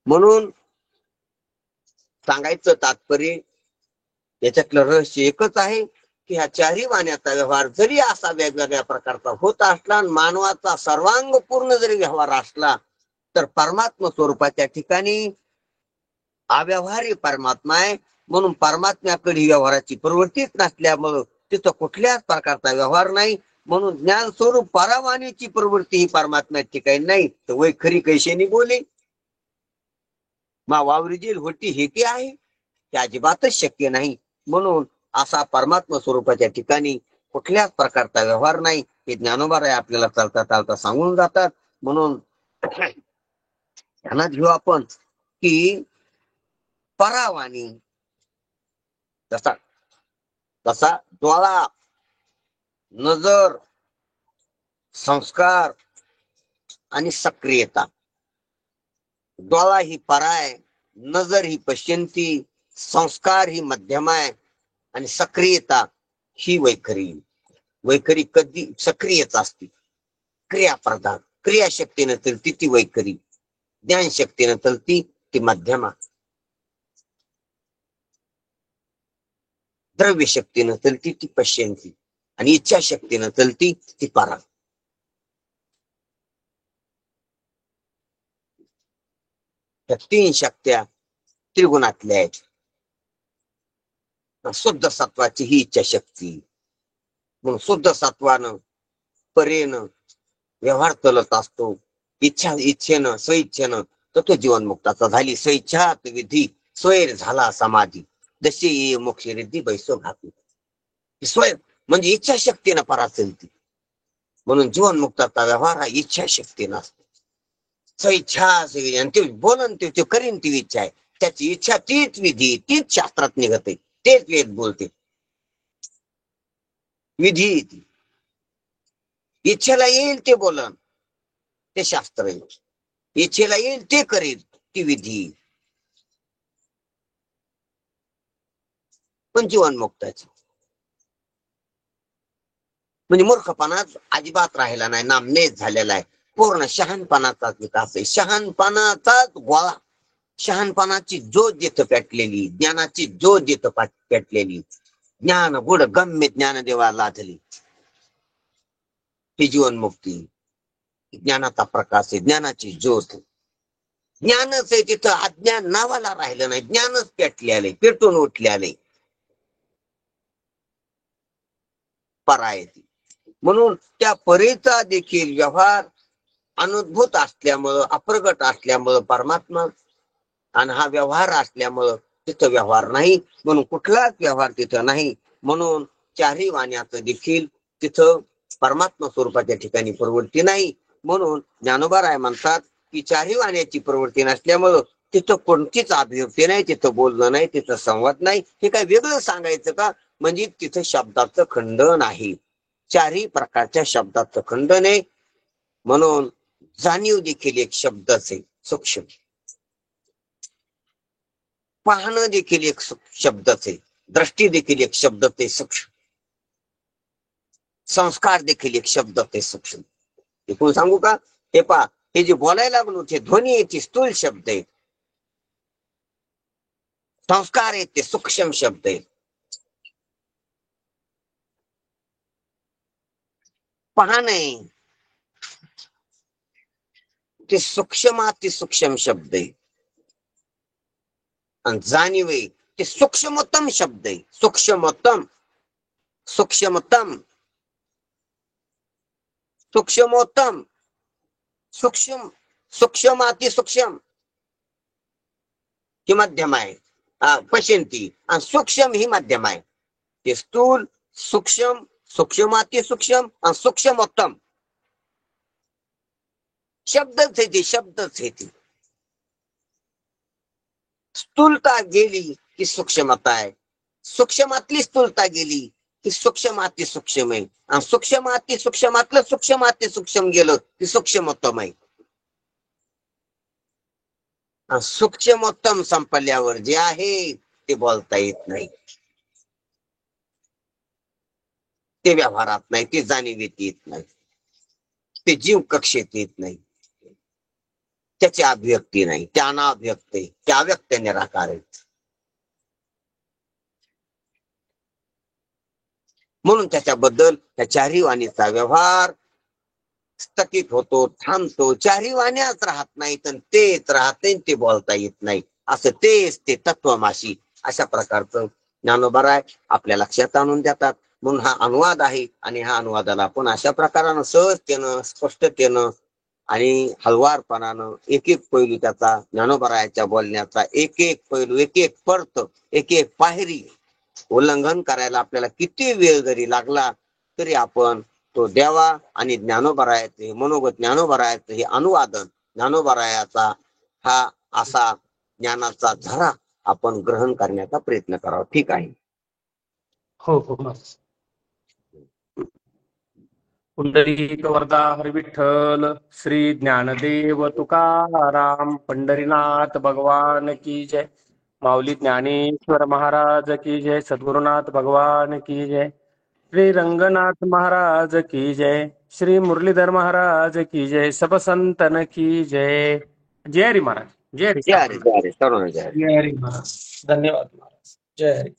म्हणून सांगायचं तात्पर्य याच्यातलं रहस्य एकच आहे की ह्या चारही वाण्याचा व्यवहार जरी असा वेगवेगळ्या प्रकारचा होत असला आणि मानवाचा सर्वांगपूर्ण जरी व्यवहार असला, तर परमात्मा स्वरूपाच्या ठिकाणी अव्यवहारी परमात्मा आहे. म्हणून परमात्म्याकडे व्यवहाराची प्रवृत्तीच नसल्यामुळं तिथं कुठल्याच प्रकारचा व्यवहार नाही. म्हणून ज्ञान स्वरूप परावाणीची प्रवृत्ती ही परमात्म्या ठिकाणी नाही. तर वैखरी कैशेनी बोले मा वावरी जेल होती हे की आहे, ते अजिबातच शक्य नाही. म्हणून असा परमात्मा स्वरूपाच्या ठिकाणी कुठल्याच प्रकारचा व्यवहार नाही. हे ज्ञानोबा आपल्याला चालता चालता सांगून जातात. म्हणून ध्यानात घेऊ आपण की परावाणी तसा तसा डोळा, नजर, संस्कार आणि सक्रियता. डोळा ही परा आहे, नजर ही पश्यंती, संस्कार ही मध्यम आहे आणि सक्रियता ही वैखरी. वैखरी कधी सक्रियच असते, क्रियाप्रधान, क्रियाशक्तीने चलती ती वैखरी, ज्ञानशक्तीने चलती ती मध्यमा, द्रव्य शक्तीनं चलती ती पश्यंती आणि इच्छाशक्तीनं चलती ती परा. या तीन शक्त्या त्रिगुणातल्या आहेत. शुद्ध सत्वाची ही इच्छाशक्ती. म्हणून शुद्ध सत्वानं परेनं व्यवहार चलत असतो. इच्छेनं स्वइच्छेनं तत्व जीवनमुक्ताचा झाली स्वइच्छात विधी, स्वैर झाला समाधी, जशी ये मोक्ष रिद्धी बैसो घातली. स्वय म्हणजे इच्छाशक्तीनं परा चलती. म्हणून जीवनमुक्ताचा व्यवहार हा इच्छाशक्तीनं असतो. स्वइच्छा आणि ते बोलन ते करीन ती इच्छा आहे. त्याची इच्छा तीच विधी, तीच शास्त्रात निघते, तेच वेद बोलते. विधी इच्छेला येईल ते बोलन ते शास्त्र आहे. इच्छेला येईल ते करेल ती विधी. पण जीवनमुक्ताची म्हणजे मूर्खपणाच अजिबात राहिला नाही, नामनेच झालेला आहे. पूर्ण शहाणपणाचाच विकास आहे. शहाणपणाचाच गोळा, शहाणपणाची ज्योत जिथं पेटलेली, ज्ञानाची ज्योत जिथं पेटलेली, ज्ञान गुढ गम्य ज्ञानदेवा लाधली, ही जीवनमुक्ती. ज्ञानाचा प्रकाश आहे, ज्ञानाची ज्योत. ज्ञानच आहे तिथं, अज्ञान नावाला राहिलं नाही. ज्ञानच पेटले, पेटून उठले परायती. म्हणून त्या परेचा देखील व्यवहार अनुभूत असल्यामुळं, अप्रगट असल्यामुळं परमात्मा, आणि हा व्यवहार असल्यामुळं तिथं व्यवहार नाही. म्हणून कुठलाच व्यवहार तिथं नाही. म्हणून चारही वाण्याचं देखील तिथं परमात्मा स्वरूपाच्या ठिकाणी प्रवृत्ती नाही. म्हणून ज्ञानोबा म्हणतात की चारही वाण्याची प्रवृत्ती नसल्यामुळं तिथं कोणतीच अभिव्यक्ती नाही, तिथं बोलणं नाही, तिथं संवाद नाही. हे काय वेगळं सांगायचं का? म्हणजे तिथं शब्दाचं खंडन आहे, चारही प्रकारच्या शब्दाचं खंडन आहे. म्हणून जाणीव देखील एक शब्दच आहे, सूक्ष्म. पाहणं देखील एक शब्दच आहे, दृष्टी देखील एक शब्दच आहे, सूक्ष्म. संस्कार देखील एक शब्दच आहे, सूक्ष्म. एकूण सांगू का? हे पहा, हे जे बोलायला लागलो ते ध्वनी आहे, ते स्थूल शब्द आहे. संस्कार आहेत ते सूक्ष्म शब्द आहे. पाहणे ते सूक्ष्माति सूक्ष्म शब्द आहे. आणि जाणीव आहे ते सूक्ष्मतम शब्द आहे. सूक्ष्मतम, सूक्ष्मतम, सूक्ष्मोत्तम, सूक्ष्म, सूक्ष्माति सूक्ष्म ही मध्यम आहे, पश्यंती. आणि सूक्ष्म ही मध्यम आहे. ते स्थूल, सूक्ष्म, सूक्ष्माति सूक्ष्म आणि सूक्ष्मोत्तम शब्दच आहे ते, शब्दच आहे ते. स्थूलता गेली की सूक्ष्मता आहे, सूक्ष्मातली स्थूलता गेली की सूक्ष्माति सूक्ष्म आहे, आणि सूक्ष्माति सूक्ष्मातलं सूक्ष्माति सूक्ष्म गेलं की सूक्ष्मोत्तम आहे. सूक्ष्मोत्तम संपल्यावर जे आहे ते बोलता येत नाही, ते व्यवहारात नाही, ते जाणीवेत येत नाही, ते जीव कक्षेत येत नाही, त्याची अभिव्यक्ती नाही, त्या अनाभिव्यक्त आहे, त्या अव्यक्त निराकार आहेत. म्हणून त्याच्याबद्दल त्या चारही वाणीचा व्यवहार स्थगित होतो, थांबतो. चारही वाण्याच राहत नाही, तर तेच राहते, ते बोलता येत नाही. असं तेच ते तत्वमाशी, अशा प्रकारचं ज्ञानोबा आपल्या लक्षात आणून देतात. म्हणून हा अनुवाद आहे, आणि ह्या अनुवादाला आपण अशा प्रकारानं सहजतेनं, स्पष्टतेनं आणि हलवारपणानं एक एक पैलू त्याचा, ज्ञानोबा बोलण्याचा एक एक पैलू, एक एक परत, एक एक पायरी उल्लंघन करायला आपल्याला किती वेळ जरी लागला तरी आपण तो द्यावा आणि ज्ञानोबरायाचे हे मनोगत, ज्ञानोबरायाचं हे अनुवादन, ज्ञानोबरायाचा हा असा ज्ञानाचा झरा आपण ग्रहण करण्याचा प्रयत्न करावा. ठीक आहे. हो हो महाराज. पुंडलिक वरदा हरी विठ्ठल. श्री ज्ञानदेव तुकाराम पंढरीनाथ भगवान की जय. माऊली ज्ञानेश्वर महाराज की जय. सद्गुरुनाथ भगवान की जय. श्री रंगनाथ महाराज की जय. श्री मुरलीधर महाराज की जय. सब संतन की जय. जय हरी महाराज. जय हरी जय हरी, साहेब. जय हरी, सर्वांना जय हरी. जय हरी महाराज. धन्यवाद महाराज. जय हरी.